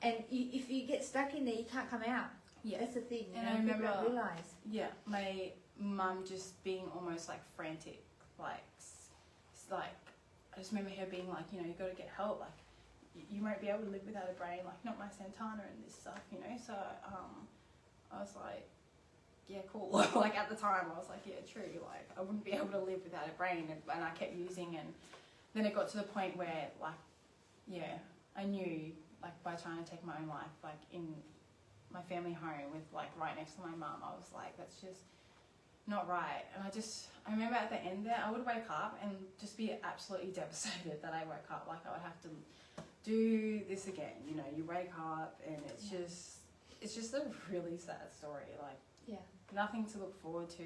And if you get stuck in there, you can't come out. Yeah. That's the thing. And I remember, people don't realise. Yeah, my mum just being almost frantic. I just remember her being you got to get help. You won't be able to live without a brain. Not my Santana and this stuff, So I was like, yeah, cool. At the time, I was like, yeah, true. I wouldn't be able to live without a brain, and I kept using, and then it got to the point where, I knew, by trying to take my own life, in my family home with, right next to my mum, I was like, that's just not right. And I remember at the end there, I would wake up and just be absolutely devastated that I woke up. I would have to do this again. You wake up and it's just a really sad story. Yeah. Nothing to look forward to.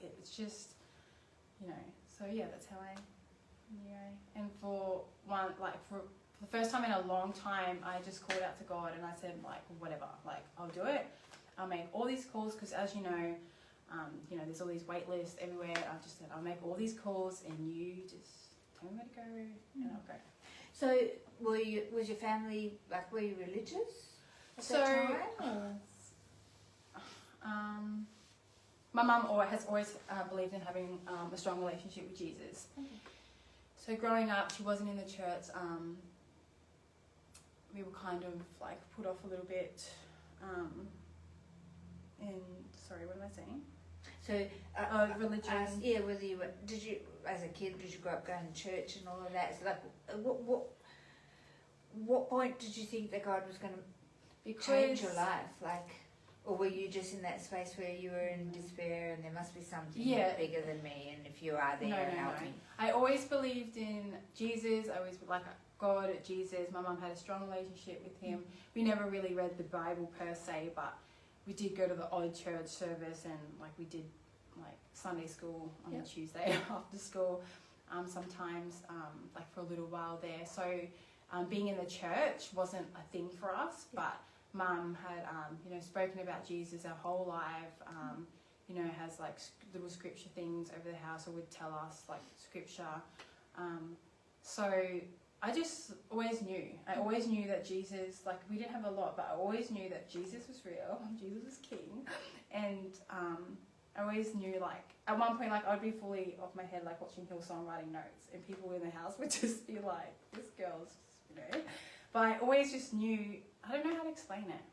It's just, so yeah, that's how I knew. And for the first time in a long time, I just called out to God and I said, whatever, I'll do it. I'll make all these calls, because as you know, there's all these wait lists everywhere. I just said, I'll make all these calls and you just tell me where to go and I'll go. So was your family, were you religious at that time? My mum has always believed in having a strong relationship with Jesus. Okay. So growing up, she wasn't in the church. We were kind of put off a little bit. And sorry, what am I saying? So religion. Whether you were, did you, as a kid, did you grow up going to church and all of that? So what point did you think that God was going to change your life? Or were you just in that space where you were in despair and there must be something bigger than me, and if you are there, help me? I always believed in Jesus. I always God, Jesus. My mum had a strong relationship with him. We never really read the Bible per se, but we did go to the odd church service, and we did Sunday school on a Tuesday after school, sometimes for a little while there. So being in the church wasn't a thing for us, but Mum had spoken about Jesus our whole life. Has little scripture things over the house, or would tell us scripture. So I just always knew. I always knew that Jesus, we didn't have a lot, but I always knew that Jesus was real. Jesus was king, and I always knew at one point I'd be fully off my head watching Hillsong writing notes, and people in the house would just be this girl's But I always just knew. I don't know how to explain it.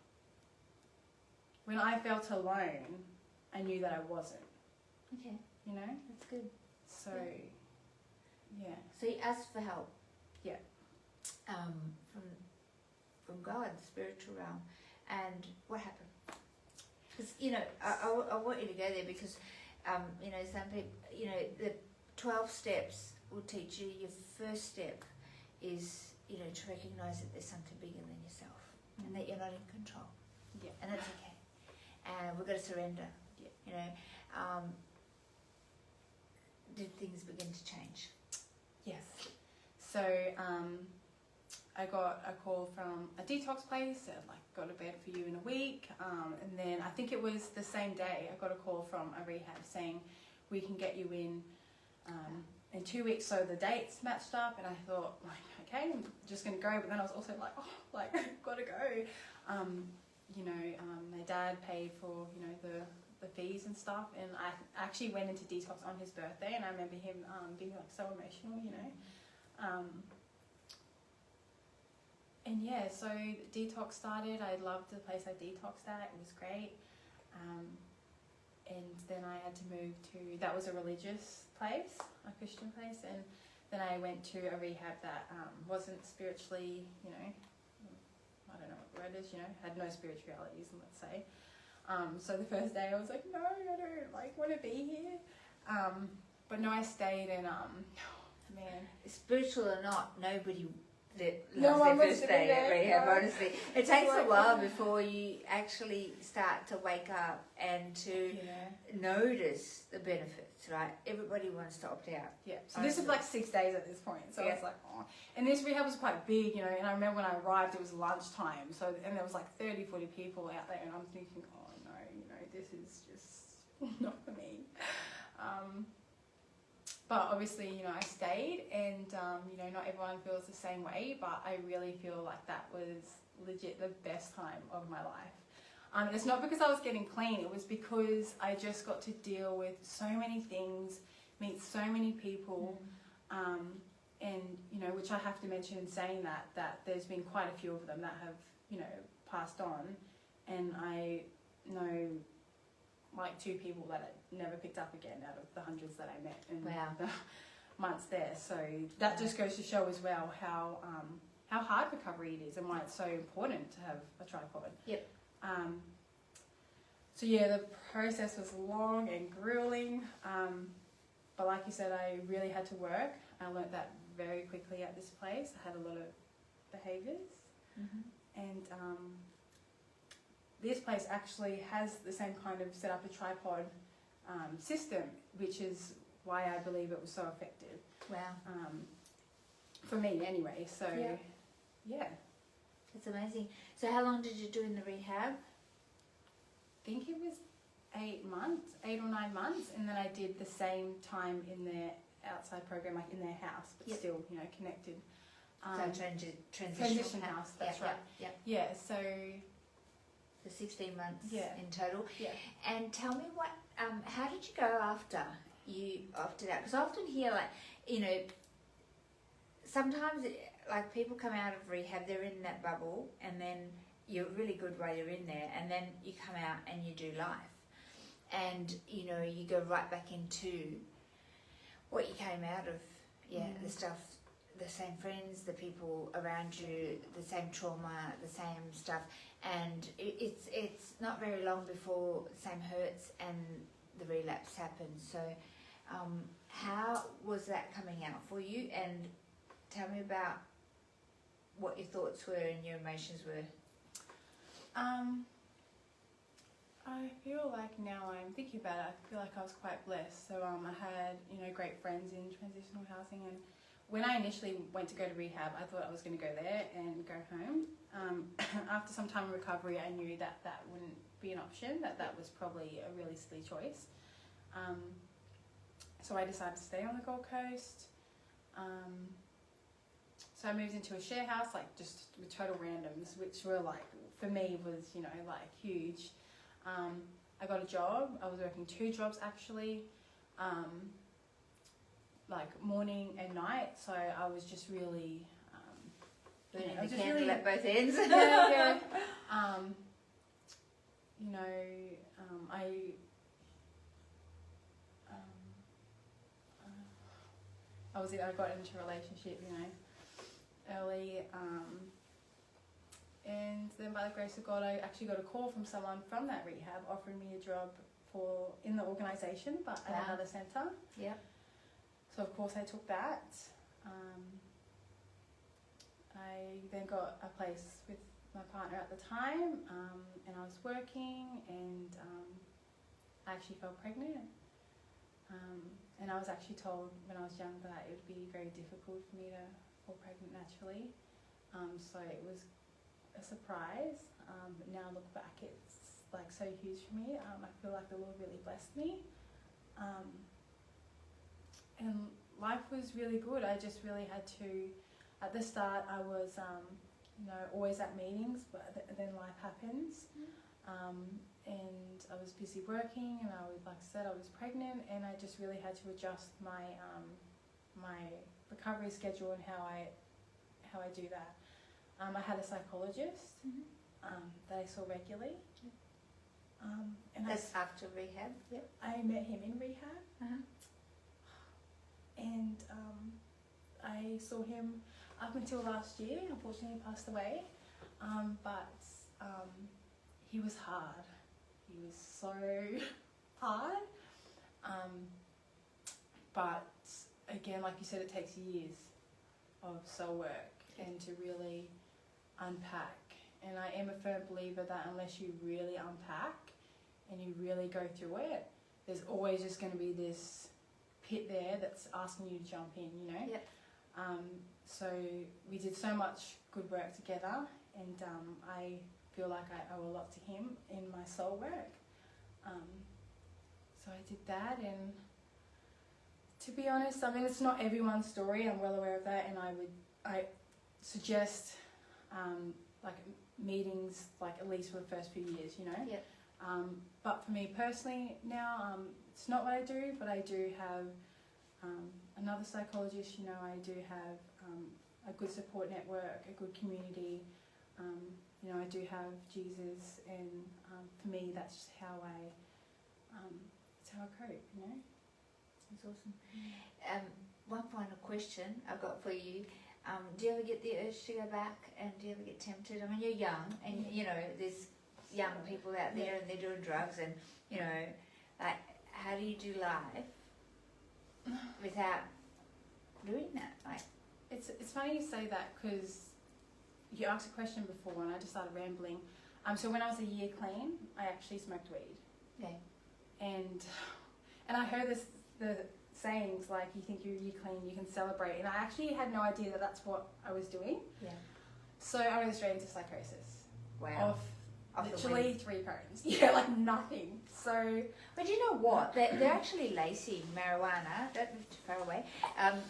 When I felt alone, I knew that I wasn't. Okay. That's good. So, yeah. So you asked for help. Yeah. From from God, the spiritual realm. And what happened? Because, you know, I want you to go there because, you know, some people, you know, the 12 steps will teach you. Your first step is, you know, to recognise that there's something bigger than yourself and that you're not in control. Yeah. And that's okay. And we've got to surrender. Yeah. You know, did things begin to change? Yes. So I got a call from a detox place that like got a bed for you in a week, and then I think it was the same day I got a call from a rehab saying we can get you in 2 weeks. So the dates matched up, and I thought like, okay, I'm just gonna go. But then I was also like, oh, like gotta go. You know, my dad paid for, you know, the fees and stuff, and I actually went into detox on his birthday, and I remember him being like so emotional, you know. And yeah, so detox started. I loved the place I detoxed at. It was great. And then I had to move to, that was a religious place, a Christian place, and then I went to a rehab that wasn't spiritually, you know, I don't know what the word is, you know, had no spiritualities, let's say. So the first day I was like, no, I don't like want to be here. But no, I stayed, and man, Spiritual or not, nobody loves No one their wants first to be day at there, rehab, no. honestly. It takes a while before you actually start to wake up and to notice the benefits, right? Everybody wants to opt out. Yeah, so this was like 6 days at this point, so I was like, oh. And this rehab was quite big, you know, and I remember when I arrived, it was lunchtime, so, and there was like 30, 40 people out there, and I'm thinking, oh no, you know, this is just not for me. But obviously, you know, I stayed, and, you know, not everyone feels the same way, but I really feel like that was legit the best time of my life. And it's not because I was getting clean, it was because I just got to deal with so many things, meet so many people, and, you know, which I have to mention in saying that there's been quite a few of them that have, you know, passed on, and I know like 2 people that I never picked up again out of the hundreds that I met in the months there. So that just goes to show as well how hard recovery it is and why it's so important to have a tripod. Yep. So yeah, the process was long and grueling, but like you said, I really had to work. I learnt that very quickly at this place. I had a lot of behaviours, and this place actually has the same kind of set up a tripod system, which is why I believe it was so effective. Wow. For me anyway, so yeah. It's amazing. So how long did you do in the rehab? I think it was 8 months, 8 or 9 months, and then I did the same time in their outside program, like in their house, but still, you know, connected. So transition house, that's right. Yeah. So 16 months Yeah. in total. Yeah. And tell me what, how did you go after you opted out? Because I often hear, like, you know, sometimes like people come out of rehab, they're in that bubble, and then you're really good while you're in there, and then you come out and you do life, and you know, you go right back into what you came out of. The stuff, the same friends, the people around you, the same trauma, the same stuff, and it's not very long before the same hurts and the relapse happens. So how was that coming out for you, and tell me about what your thoughts were and your emotions were. I feel like now I'm thinking about it, I feel like I was quite blessed. So I had, you know, great friends in transitional housing, and when I initially went to go to rehab, I thought I was going to go there and go home. After some time of recovery, I knew that that wouldn't be an option, that was probably a really silly choice. So I decided to stay on the Gold Coast. So I moved into a share house, like just with total randoms, which were like, for me was, you know, like huge. I got a job. I was working 2 jobs actually, like morning and night. So I was just really burning the candle at both ends. Yeah. You know, I got into a relationship, you know, early, And then by the grace of God, I actually got a call from someone from that rehab offering me a job in the organisation, but at another centre. Yep. So of course I took that. I then got a place with my partner at the time, and I was working, and I actually fell pregnant. And I was actually told when I was young that it would be very difficult for me to fall pregnant naturally. So it was a surprise, but now I look back, it's like so huge for me. I feel like the Lord really blessed me. And life was really good. I just really had to, at the start I was, always at meetings, but then life happens. And I was busy working, and like I said, I was pregnant, and I just really had to adjust my my recovery schedule and how I do that. I had a psychologist that I saw regularly. And That's after rehab. Yep. I met him in rehab. Uh-huh. And I saw him up until last year. Unfortunately, he passed away. But he was hard. He was so hard. But again, like you said, it takes years of soul work and to really unpack. And I am a firm believer that unless you really unpack and you really go through it, there's always just going to be this pit there that's asking you to jump in, you know? Yep. So we did so much good work together, and I feel like I owe a lot to him in my soul work. So I did that, and to be honest, I mean, it's not everyone's story, I'm well aware of that, and I suggest like meetings, like at least for the first few years, you know? Yep. But for me personally now, it's not what I do, but I do have another psychologist, you know, I do have a good support network, a good community, you know, I do have Jesus, and for me that's just how I cope, you know. That's awesome. One final question I've got for you. Do you ever get the urge to go back, and do you ever get tempted? I mean, you're young, and you know, there's young people out there and they're doing drugs, and you know, like, how do you do life without doing that? Like, it's funny you say that, because you asked a question before and I just started rambling. So when I was a year clean, I actually smoked weed. yeah, And I heard the sayings like, you think you're a year clean, you can celebrate, and I actually had no idea that that's what I was doing. yeah, So I went straight into psychosis. wow. Of literally 3 cones. Yeah, like nothing. So, But you know what? They're actually lacing marijuana. Don't move too far away.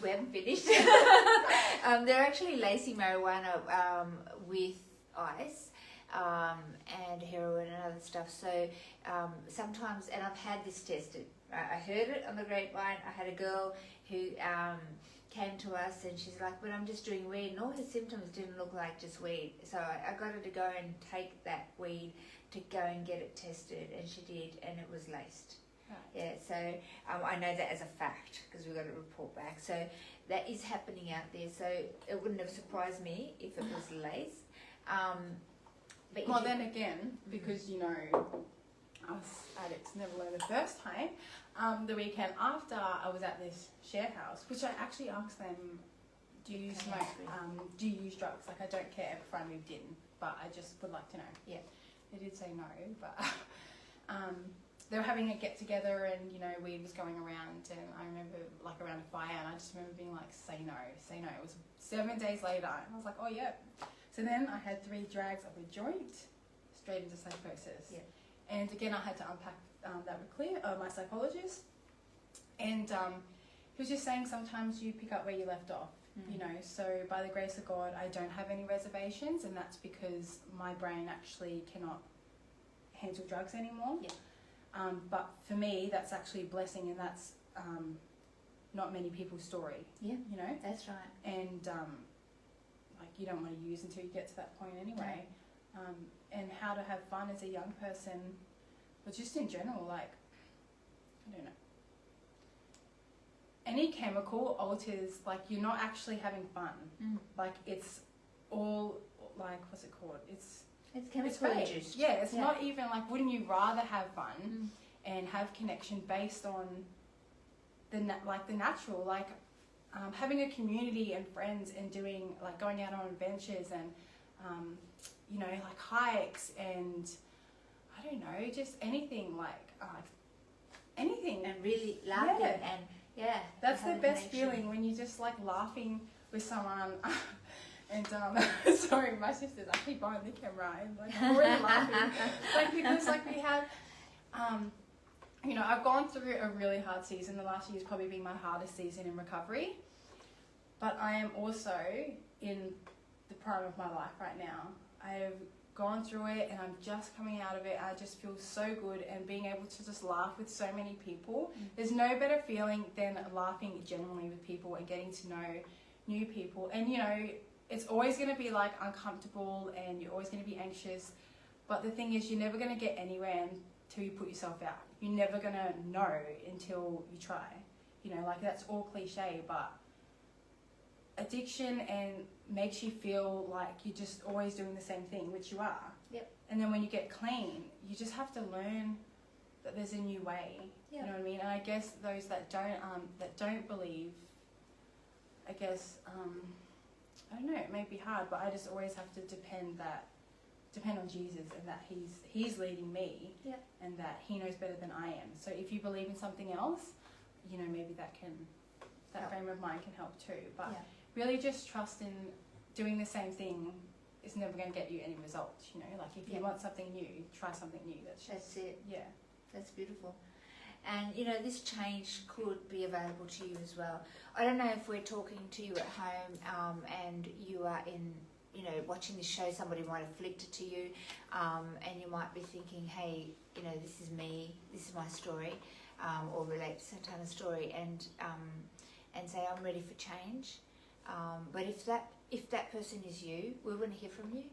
We haven't finished. They're actually lacing marijuana with ice and heroin and other stuff. So sometimes, and I've had this tested. I heard it on the grapevine. I had a girl who came to us, and she's like, "But I'm just doing weed," and all her symptoms didn't look like just weed. So I got her to go and take that weed to go and get it tested, and she did, and it was laced. right. Yeah, so I know that as a fact because we got a report back. So that is happening out there. So it wouldn't have surprised me if it was laced. But Well, then again, because you know, us addicts never learn the first time. The weekend after, I was at this share house, which I actually asked them, "Do you smoke? Do you use drugs?" Like, I don't care before I moved in, but I just would like to know. Yeah. They did say no, but they were having a get together, and you know, weed was going around, and I remember like around a fire, and I just remember being like, say no. It was 7 days later, and I was like, oh yeah. So then I had 3 drags of a joint, straight into psychosis. Yeah. And again, I had to unpack that with my psychologist, and he was just saying sometimes you pick up where you left off. You know, so by the grace of God, I don't have any reservations, and that's because my brain actually cannot handle drugs anymore. Yeah. But for me, that's actually a blessing, and that's not many people's story. Yeah, you know, that's right. And like, you don't want to use until you get to that point anyway. And how to have fun as a young person, but just in general, like, I don't know. Any chemical alters, like, you're not actually having fun. Like, it's all like, what's it called? It's chemical fake. induced. Yeah, it's not even like, wouldn't you rather have fun and have connection based on the natural, like having a community and friends and doing, like, going out on adventures and you know, like hikes and I don't know, just anything, like anything, and really laughing and that's the best feeling, when you're just like laughing with someone. And sorry, my sister's actually behind the camera and like I'm already laughing, like, because like we have you know, I've gone through a really hard season. The last year's probably been my hardest season in recovery, but I am also in the prime of my life right now. I've gone through it and I'm just coming out of it. I just feel so good, and being able to just laugh with so many people. There's no better feeling than laughing genuinely with people and getting to know new people. And you know, it's always going to be like uncomfortable and you're always going to be anxious, but the thing is, you're never going to get anywhere until you put yourself out. You're never going to know until you try. You know, like, that's all cliche, but addiction and makes you feel like you're just always doing the same thing, which you are. Yep. And then when you get clean, you just have to learn that there's a new way. Yep. You know what I mean? And I guess those that don't believe, I guess I don't know, it may be hard, but I just always have to depend on Jesus, and that he's leading me. Yep. And that he knows better than I am. So if you believe in something else, you know, maybe that frame of mind can help too. But really just trust in doing the same thing is never going to get you any results, you know. Like, if you want something new, try something new. That's it. Yeah. That's beautiful. And, you know, this change could be available to you as well. I don't know if we're talking to you at home and you are in, you know, watching this show, somebody might have flicked it to you, and you might be thinking, hey, you know, this is me, this is my story, or relate to Santana's story, and say, I'm ready for change. But if that person is you, we want to hear from you.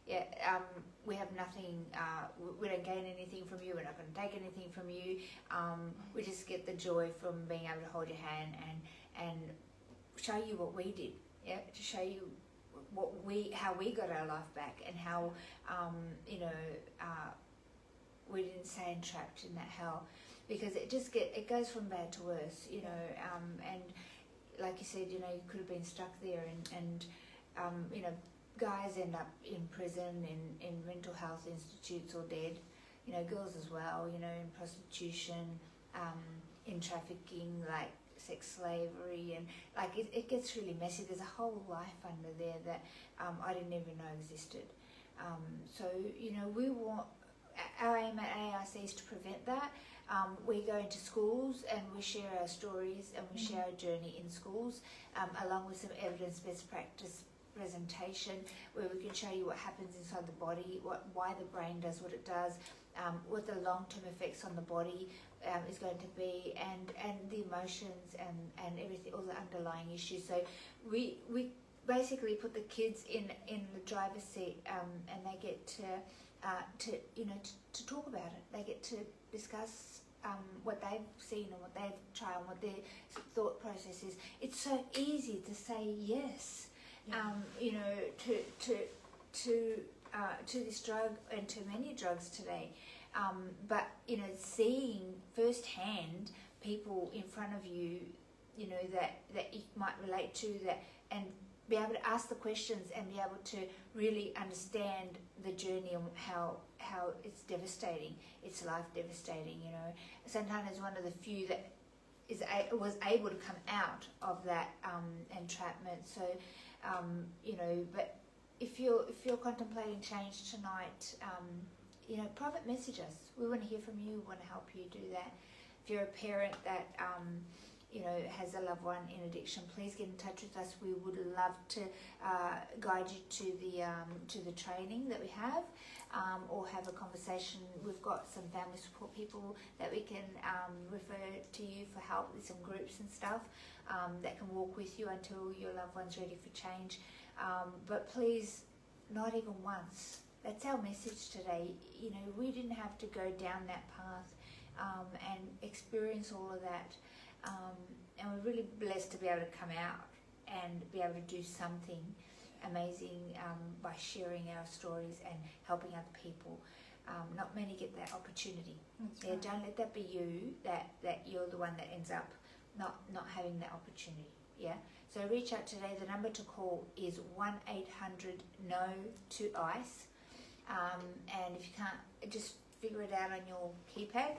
Yeah, we have nothing, we don't gain anything from you, we're not going to take anything from you. We just get the joy from being able to hold your hand and show you what we did, to show you how we got our life back, and how, you know, we didn't stay entrapped in that hell, because it goes from bad to worse, you know, and like you said, you know, you could have been stuck there, and you know, guys end up in prison, in mental health institutes, or dead. You know, girls as well, you know, in prostitution, in trafficking, like sex slavery, and like it gets really messy. There's a whole life under there that I didn't even know existed. So, you know, we want, our aim at AIC is to prevent that. We go into schools and we share our stories, and we share our journey in schools, along with some evidence-based practice presentation, where we can show you what happens inside the body, why the brain does what it does, what the long-term effects on the body is going to be, and the emotions and everything, all the underlying issues. So we basically put the kids in the driver's seat, and they get to you know, to talk about it. They get to discuss what they've seen and what they've tried and what their thought process is. It's so easy to say yes, you know, to this drug and to many drugs today. But, you know, seeing firsthand people in front of you, you know, that you might relate to, that, and be able to ask the questions and be able to really understand the journey and how it's devastating. It's life devastating, you know. Santana is one of the few that was able to come out of that entrapment. So, you know, but if you're contemplating change tonight, you know, private message us. We want to hear from you. We want to help you do that. If you're a parent that you know, has a loved one in addiction, please get in touch with us. We would love to guide you to the training that we have, or have a conversation. We've got some family support people that we can refer to you for help with some groups and stuff, that can walk with you until your loved one's ready for change. But please, not even once. That's our message today. You know, we didn't have to go down that path and experience all of that. And we're really blessed to be able to come out and be able to do something amazing by sharing our stories and helping other people. Not many get that opportunity. That's right. Don't let that be you, that you're the one that ends up not having that opportunity. Yeah. So reach out today. The number to call is 1-800-NO-TO-ICE. And if you can't, just figure it out on your keypad.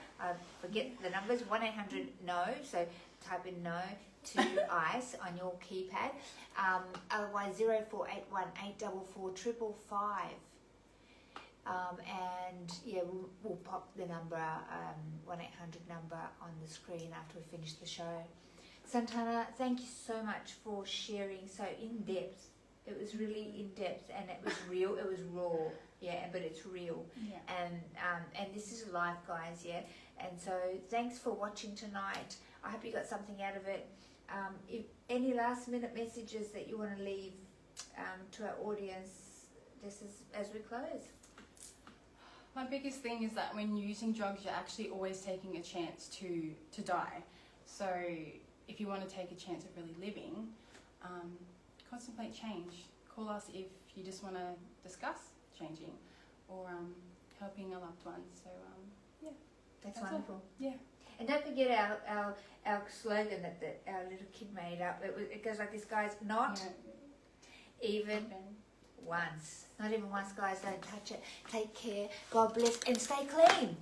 Forget the numbers. 1-800-NO. So type in no to ICE on your keypad. Otherwise 0481 844 555. And yeah, we'll pop the number, 1-800 number on the screen after we finish the show. Santana, thank you so much for sharing so in depth. It was really in depth, and it was real. It was raw, yeah, but it's real. Yeah. And this is life, guys, yeah. And so thanks for watching tonight. I hope you got something out of it. If any last minute messages that you want to leave to our audience, this is as we close. My biggest thing is that when you're using drugs, you're actually always taking a chance to die. So if you want to take a chance of really living, contemplate change. Call us if you just want to discuss changing or helping a loved one. So yeah, That's all. wonderful. Yeah. And don't forget our slogan that our little kid made up. It goes like this, guys. Not even once. Not even once, guys. Don't touch it. Take care. God bless and stay clean.